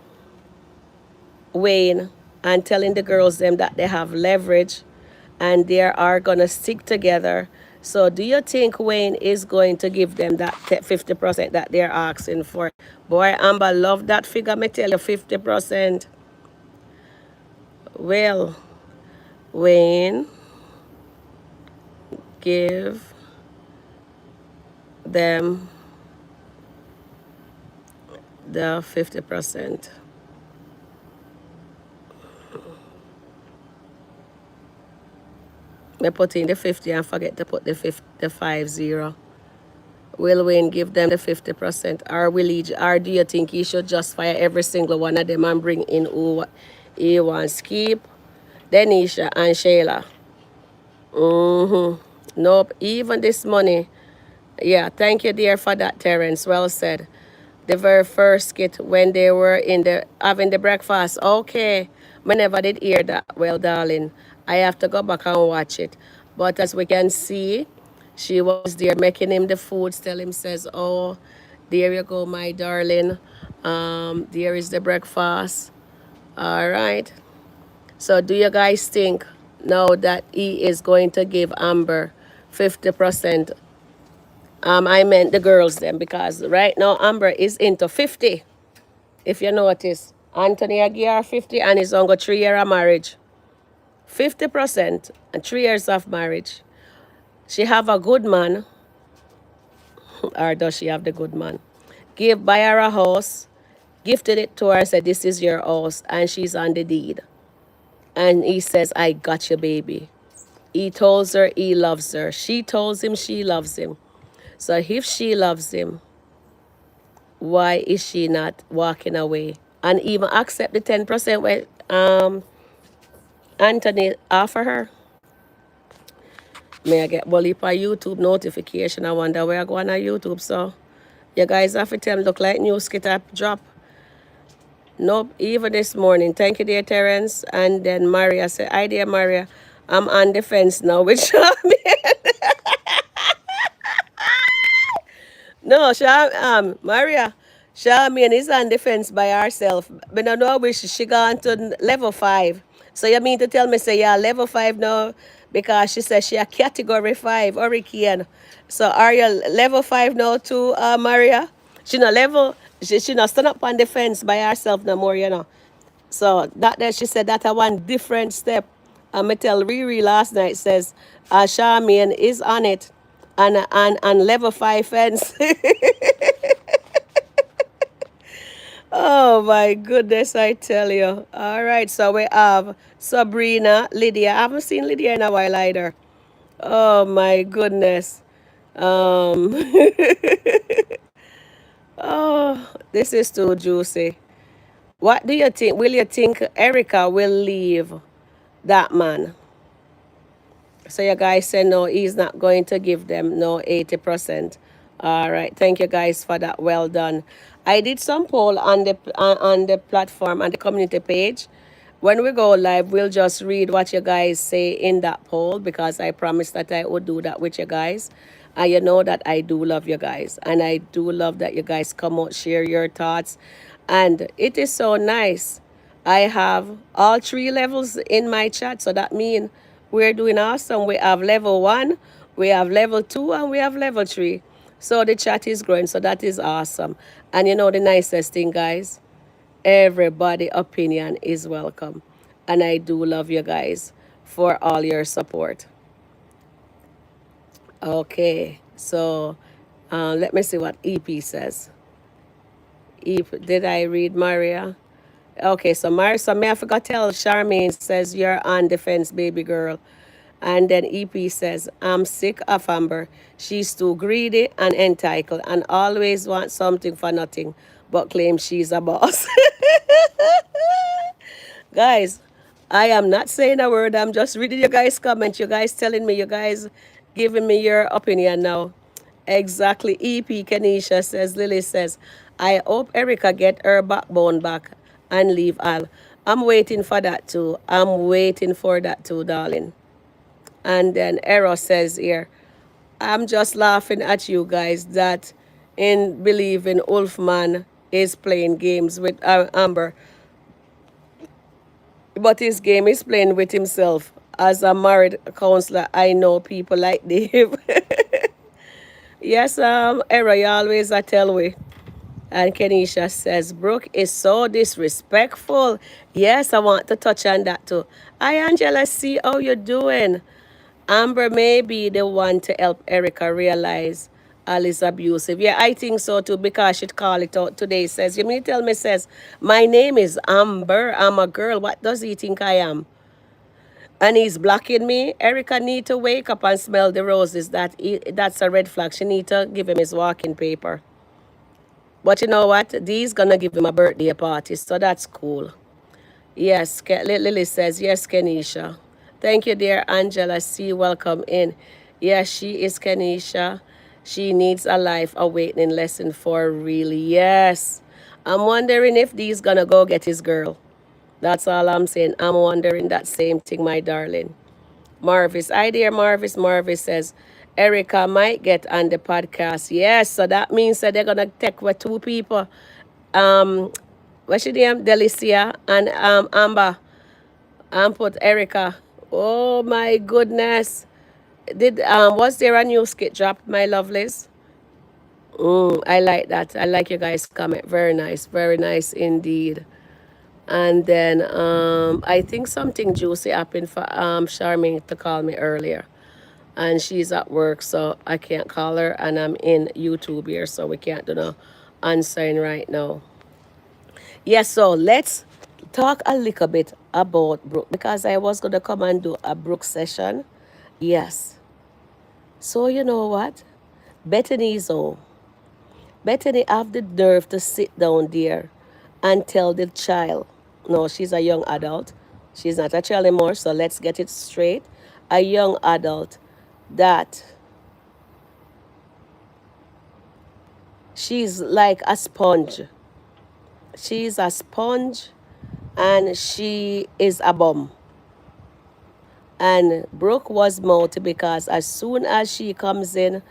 Wayne and telling the girls them that they have leverage and they are going to stick together. So do you think Wayne is going to give them that 50% that they're asking for? Boy, Amber, love that figure, me tell you, 50%. Well, Wayne, give them the 50%. Me put in the 50 and forget to put the 50. Will Wayne give them the 50%? Or do you think he should just fire every single one of them and bring in who he wants? Keep Denisha and Shayla. Nope, even this money. Yeah, thank you, dear, for that, Terence. Well said. The very first skit when they were in the having the breakfast. Okay, I never did hear that. Well, darling, I have to go back and watch it. But as we can see, she was there making him the food. Tell him says, "Oh, there you go, my darling. There is the breakfast. All right." So, do you guys think now that he is going to give Amber 50%? I meant the girls then because right now Amber is into 50. If you notice, Anthony Aguiar 50 and his only 3 years of marriage. 50% and 3 years of marriage. She have a good man, or does she have the good man? Buy her a house, gifted it to her and said, "This is your house," and she's on the deed. And he says, "I got you, baby." He tells her he loves her. She tells him she loves him. So if she loves him, why is she not walking away and even accept the 10% where Anthony offer her? May I get bully for YouTube notification? I wonder where I go on YouTube. So you guys have to tell me look like new skit up drop. Nope, even this morning. Thank you, dear Terence. And then Maria said, "Hi, dear Maria. I'm on the fence now with Shami." No, Maria, Charmaine is on defense by herself. But I know wish she gone to level 5. So you mean to tell me, say, yeah, level 5 now, because she says she a category 5, hurricane. So are you level 5 now too, Maria? She not level, she not stand up on defense by herself no more, you know. So that she said that a one different step. I tell Riri last night says Charmaine is on it and level 5 fence. Oh my goodness, I tell you. All right, so we have Sabrina, Lydia. I haven't seen Lydia in a while either. Oh my goodness. Um, oh, this is too juicy. What do you think? Will you think Erica will leave that man? So you guys say no, he's not going to give them no 80%. All right, thank you guys for that. Well done. I did some poll on the platform and the community page. When we go live, we'll just read what you guys say in that poll because I promised that I would do that with you guys. And you know that I do love you guys. And I do love that you guys come out, share your thoughts. And it is so nice. I have all 3 levels in my chat. So that means we're doing awesome. We have level 1, we have level 2, and we have level 3. So the chat is growing. So that is awesome. And you know the nicest thing, guys? Everybody opinion is welcome. And I do love you guys for all your support. Okay, so let me see what EP says. Did I read Maria? Okay, so Maria, so may I forgot to tell Charmaine says you're on defense, baby girl. And then EP says, "I'm sick of Amber. She's too greedy and entitled and always wants something for nothing, but claims she's a boss." Guys, I am not saying a word. I'm just reading you guys' comments. You guys telling me, you guys giving me your opinion now. Exactly. EP Kenisha says, Lily says, "I hope Erica get her backbone back and leave Al." I'm waiting for that too. I'm waiting for that too, darling. And then Eros says here, "I'm just laughing at you guys that in believing Wolfman is playing games with Amber. But his game is playing with himself. As a married counselor, I know people like Dave." Yes, Era, you always a tell we. And Kenisha says, "Brooke is so disrespectful." Yes, I want to touch on that too. Hi, Angela, see how you doing. Amber may be the one to help Erica realize Al is abusive. Yeah, I think so too, because she'd call it out today. Says, "You mean tell me, says, my name is Amber. I'm a girl. What does he think I am?" And he's blocking me. Erica need to wake up and smell the roses. That's a red flag. She need to give him his walking paper. But you know what? Dee's gonna give him a birthday party, so that's cool. Yes, Lily says, yes, Kenisha. Thank you, dear Angela C. Welcome in. Yes, she is Kenisha. She needs a life awakening lesson for really. Yes. I'm wondering if D's gonna go get his girl. That's all I'm saying. I'm wondering that same thing, my darling. Marvis, hi there, Marvis. Marvis says, Erica might get on the podcast. Yes, so that means that they're gonna take with two people. Um, what's your name? Delicia and Amber. And put Erica. Oh my goodness. Did was there a new skit dropped, my lovelies? I like that. I like you guys' comment. Very nice indeed. And then I think something juicy happened for Charmaine to call me earlier. And she's at work, so I can't call her. And I'm in YouTube here, so we can't do no answering right now. Yes, so let's talk a little bit about Brooke because I was gonna come and do a Brooke session. Yes. So you know what? Bethany's home. Bethany have the nerve to sit down there and tell the child, no, she's a young adult. She's not a child anymore, so let's get it straight. A young adult that she's like a sponge. She's a sponge and she is a bum. And Brooke was mouthy because as soon as she comes in,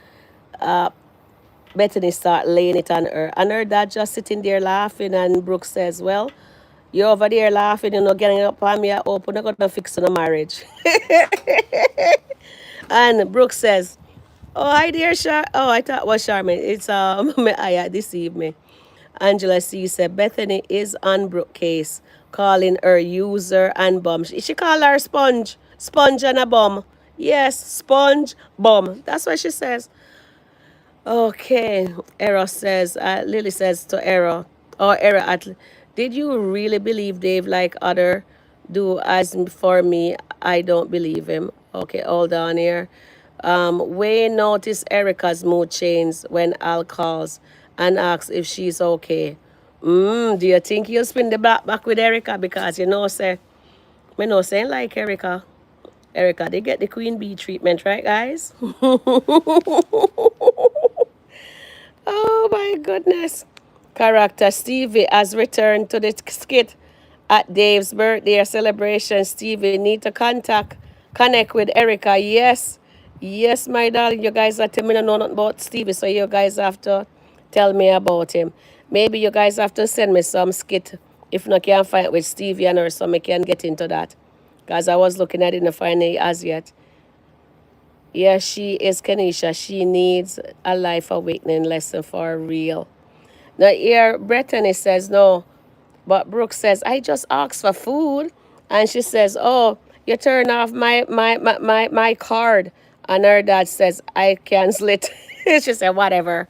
Bethany start laying it on her. And her dad just sitting there laughing and Brooke says, well, you're over there laughing, you know, getting up on me, I hope we're not gonna fix the marriage. And Brooke says, oh, hi there, Oh, I thought it was Charmaine. It's I deceived me. Angela C said Bethany is on Brooke case, calling her user and bum. She called her sponge. Sponge and a bum. Yes, sponge, bum. That's what she says. Okay. Error says, Lily says to Error, or Error did you really believe Dave like other do as for me? I don't believe him. Okay, hold on here. Wayne noticed Erica's mood change when Al calls and asks if she's okay. Do you think you'll spin the back with Erica? Because you know, say, me know saying like Erica. Erica, they get the queen bee treatment, right, guys? Oh my goodness. Character Stevie has returned to the skit at Dave's birthday celebration. Stevie need to connect with Erica. Yes. Yes, my darling. You guys are telling me know nothing about Stevie, so you guys have to tell me about him. Maybe you guys have to send me some skit. If not, can find it with Stevie and her so I can get into that. Because I was looking at it and finding it as yet. Yes, she is Kenisha. She needs a life awakening lesson for real. Now here, Brittany says no, but Brooke says, I just asked for food. And she says, oh, you turn off my card. And her dad says, I cancel it. She said, whatever.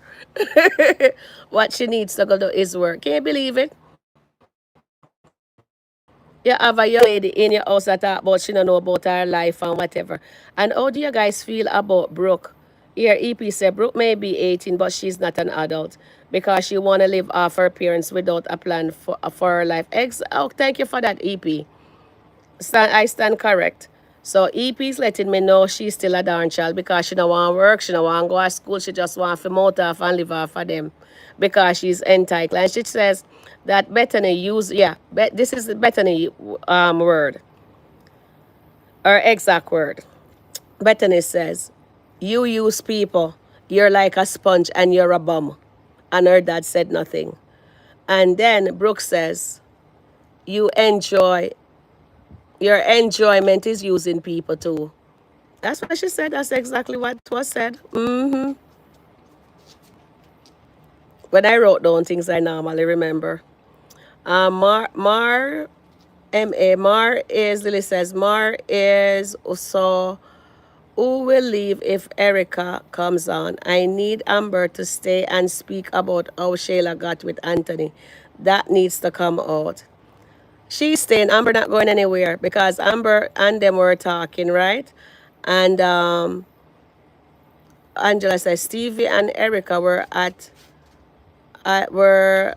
What she needs to go do is work. Can you believe it? You have a young lady in your house that talk about she don't know about her life and whatever. And how do you guys feel about Brooke? Here, EP said Brooke may be 18, but she's not an adult because she want to live off her parents without a plan for her life. Oh, thank you for that, EP. I stand correct. So EP's letting me know she's still a darn child because she don't want to work, she don't want to go to school, she just want to mouth off and live off of them because she's entitled. And she says that Bethany this is the Bethany word, or exact word. Bethany says, you use people, you're like a sponge and you're a bum. And her dad said nothing. And then Brooke says, your enjoyment is using people too. That's what she said. That's exactly what was said. When I wrote down things I normally remember. Mar is, Lily says, Mar is so, who will leave if Erica comes on? I need Amber to stay and speak about how Shayla got with Anthony. That needs to come out. She's staying. Amber not going anywhere because Amber and them were talking, right? And Angela says Stevie and Erica were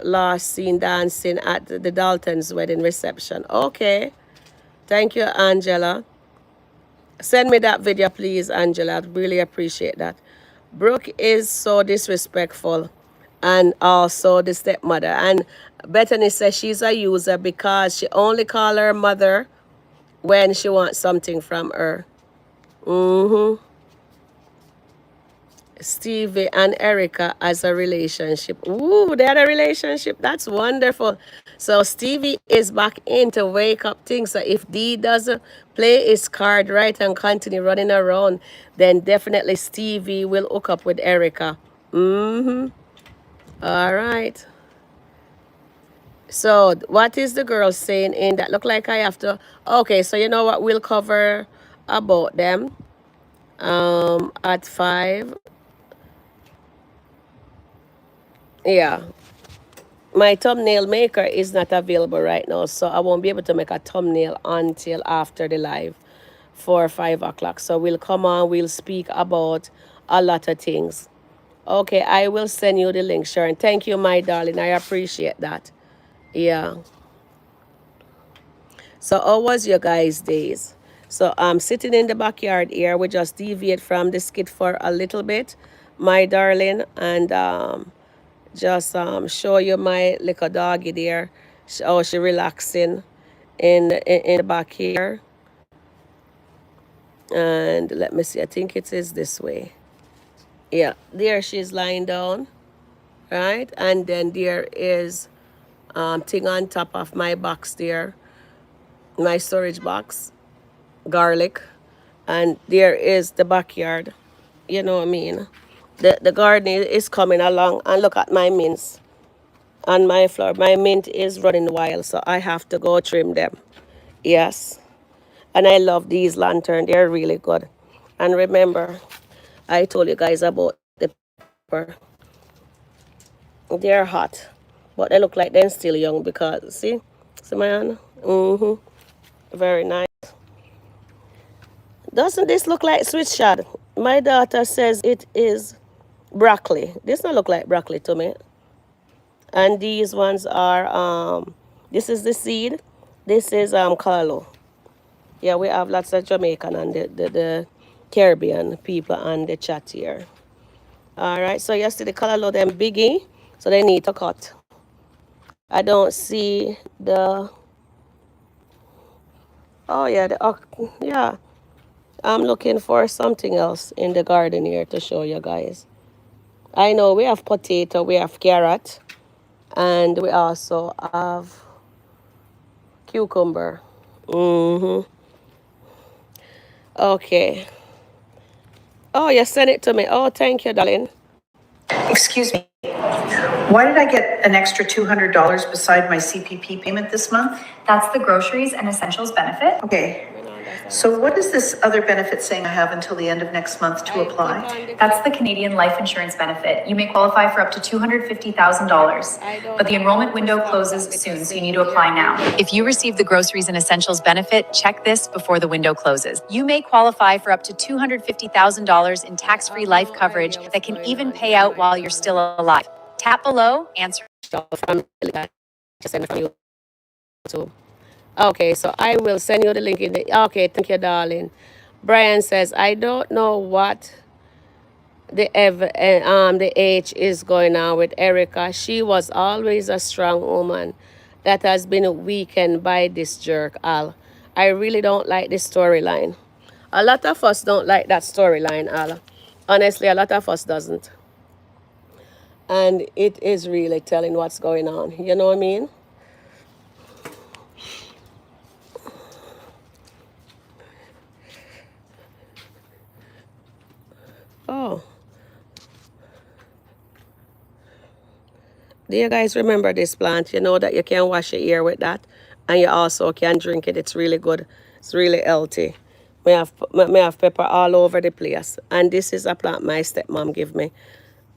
last seen dancing at the Daltons' wedding reception. Okay. Thank you, Angela. Send me that video, please, Angela. I'd really appreciate that. Brooke is so disrespectful, and also the stepmother. And Bethany says she's a user because she only call her mother when she wants something from her. Mm-hmm. Stevie and Erica as a relationship. Ooh, they had a relationship. That's wonderful. So Stevie is back in to wake up things. So if D doesn't play his card right and continue running around, then definitely Stevie will hook up with Erica. Mm-hmm. All right. So what is the girl saying in that? Look like I have to. Okay, so you know what? We'll cover about them at 5. Yeah. My thumbnail maker is not available right now, so I won't be able to make a thumbnail until after the live for 5 o'clock. So we'll come on, we'll speak about a lot of things. Okay, I will send you the link, Sharon. Thank you, my darling. I appreciate that. Yeah. So how was your guys' days? So I'm sitting in the backyard here. We just deviate from the skit for a little bit, my darling, and just show you my little doggy there. How she relaxing in the back here. And let me see, I think it is this way. Yeah, there she's lying down, right? And then there is thing on top of my box there, my storage box, garlic. And there is the backyard. You know what I mean? The garden is coming along, and look at my mints on my floor. My mint is running wild, so I have to go trim them. Yes. And I love these lanterns. They're really good. And remember, I told you guys about the pepper. They're hot, but they look like they're still young because, see my hand? Mm-hmm. Very nice. Doesn't this look like sweet shad? My daughter says it is broccoli. This don't look like broccoli to me. And these ones are, this is the seed. This is callaloo. Yeah, we have lots of Jamaican and the Caribbean people on the chat here. All right, so you see the callaloo, them biggie, so they need to cut. I don't see the, oh yeah, yeah. I'm looking for something else in the garden here to show you guys. I know we have potato, we have carrot, and we also have cucumber. Mm-hmm. Okay. Oh, you sent it to me. Oh, thank you, darling. Excuse me. Why did I get an extra $200 beside my CPP payment this month? That's the groceries and essentials benefit. Okay. So what is this other benefit saying I have until the end of next month to apply? That's the Canadian life insurance benefit. You may qualify for up to $250,000, but the enrollment window closes soon, so you need to apply now. If you receive the groceries and essentials benefit, check this before the window closes. You may qualify for up to $250,000 in tax-free life coverage that can even pay out while you're still alive. Tap below, answer. Okay, so I will send you the link in the. Okay, thank you, darling. Brian says, I don't know what the age is going on with Erica. She was always a strong woman that has been weakened by this jerk, Al. I really don't like this storyline. A lot of us don't like that storyline, Al. Honestly, a lot of us doesn't. And it is really telling what's going on. You know what I mean? Oh. Do you guys remember this plant? You know that you can wash your ear with that. And you also can drink it. It's really good. It's really healthy. May have pepper all over the place. And this is a plant my stepmom gave me.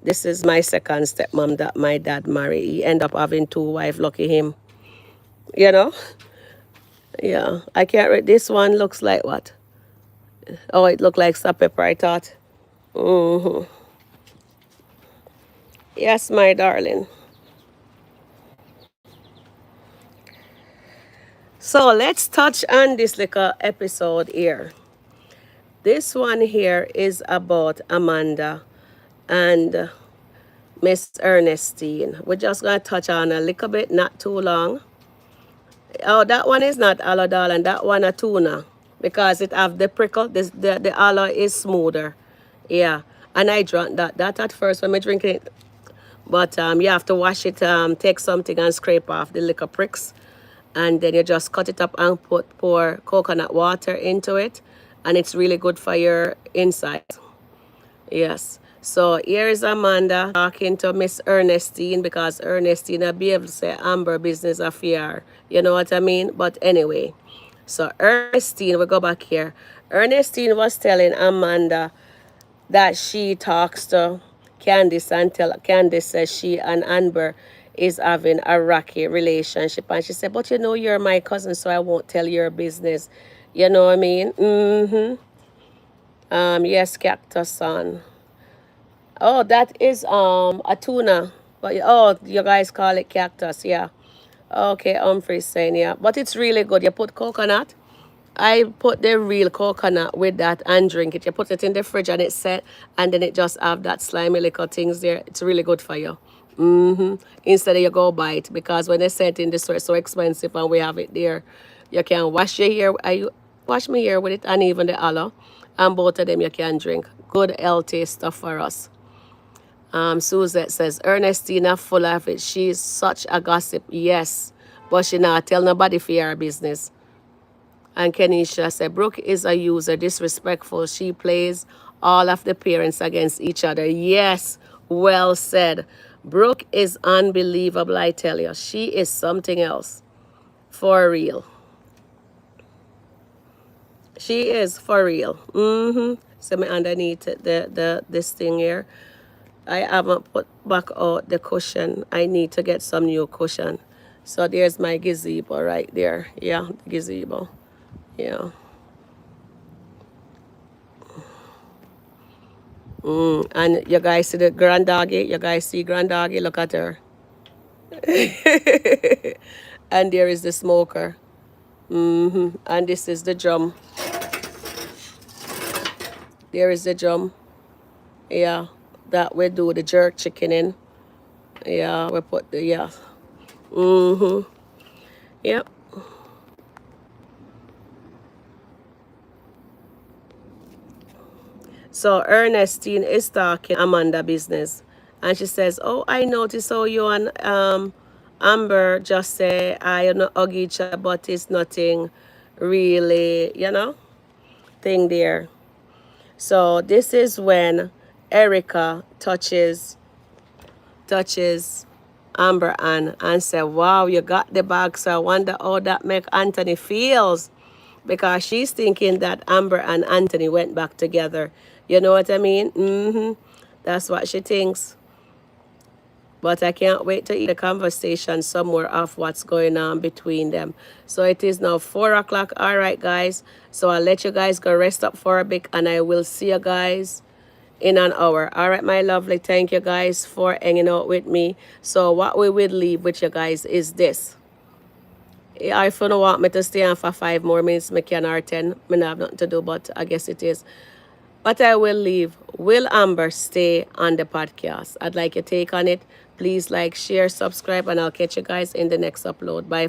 This is my second stepmom that my dad married. He ended up having 2 wives. Lucky him. You know? Yeah. I can't read. This one looks like what? Oh, it looked like salt pepper, I thought. Mm-hmm. Yes, my darling. So let's touch on this little episode here. This one here is about Amanda and Miss Ernestine. We're just going to touch on a little bit, not too long. Oh, that one is not aloe, darling. That one a tuna because it have the prickle. The aloe is smoother. Yeah, and I drank that at first when I drink it. But you have to wash it, take something and scrape off the little pricks. And then you just cut it up and pour coconut water into it. And it's really good for your insides. Yes. So here is Amanda talking to Miss Ernestine because Ernestine will be able to say Amber business affair. You know what I mean? But anyway. So Ernestine, we go back here. Ernestine was telling Amanda that she talks to Candice and tell Candice says she and Amber is having a rocky relationship. And she said, but you know you're my cousin, so I won't tell your business. You know what I mean? Yes, Cactus Son. Oh, that is a tuna. But oh, you guys call it cactus, yeah. Okay, Humphrey's saying yeah. But it's really good. You put coconut. I put the real coconut with that and drink it. You put it in the fridge and it's set, and then it just have that slimy little things there. It's really good for you. Instead of you go buy it, because when they sell it in the store, it's so expensive and we have it there. You can wash your hair. I wash my hair with it and even the aloe, and both of them you can drink. Good healthy stuff for us. Suzette says, Ernestina full of it. She's such a gossip. Yes, but she not tell nobody for her business. And Kenisha said, Brooke is a user, disrespectful. She plays all of the parents against each other. Yes, well said. Brooke is unbelievable, I tell you. She is something else. For real. She is for real. So me underneath this thing here. I haven't put back out the cushion. I need to get some new cushion. So there's my gazebo right there. Yeah, the gazebo. Yeah. And you guys see the granddoggy? You guys see granddoggy? Look at her. And there is the smoker. And this is the drum. There is the drum. Yeah. That we do the jerk chicken in. Yeah, we put the, yeah. Yep. So Ernestine is talking Amanda business. And she says, oh, I noticed how you and Amber just say, I don't hug each other, but it's nothing really, you know, thing there. So this is when Erica touches Amber and said, wow, you got the bag. So I wonder how that make Anthony feels. Because she's thinking that Amber and Anthony went back together. You know what I mean? That's what she thinks. But I can't wait to hear the conversation somewhere of what's going on between them. So it is now 4 o'clock. All right, guys. So I'll let you guys go rest up for a bit. And I will see you guys in an hour. All right, my lovely. Thank you guys for hanging out with me. So what we will leave with you guys is this. If you don't want me to stay on for 5 more minutes, I can, or 10. I don't have nothing to do, but I guess it is. But I will leave. Will Amber stay on the podcast? I'd like your take on it. Please like, share, subscribe, and I'll catch you guys in the next upload. Bye.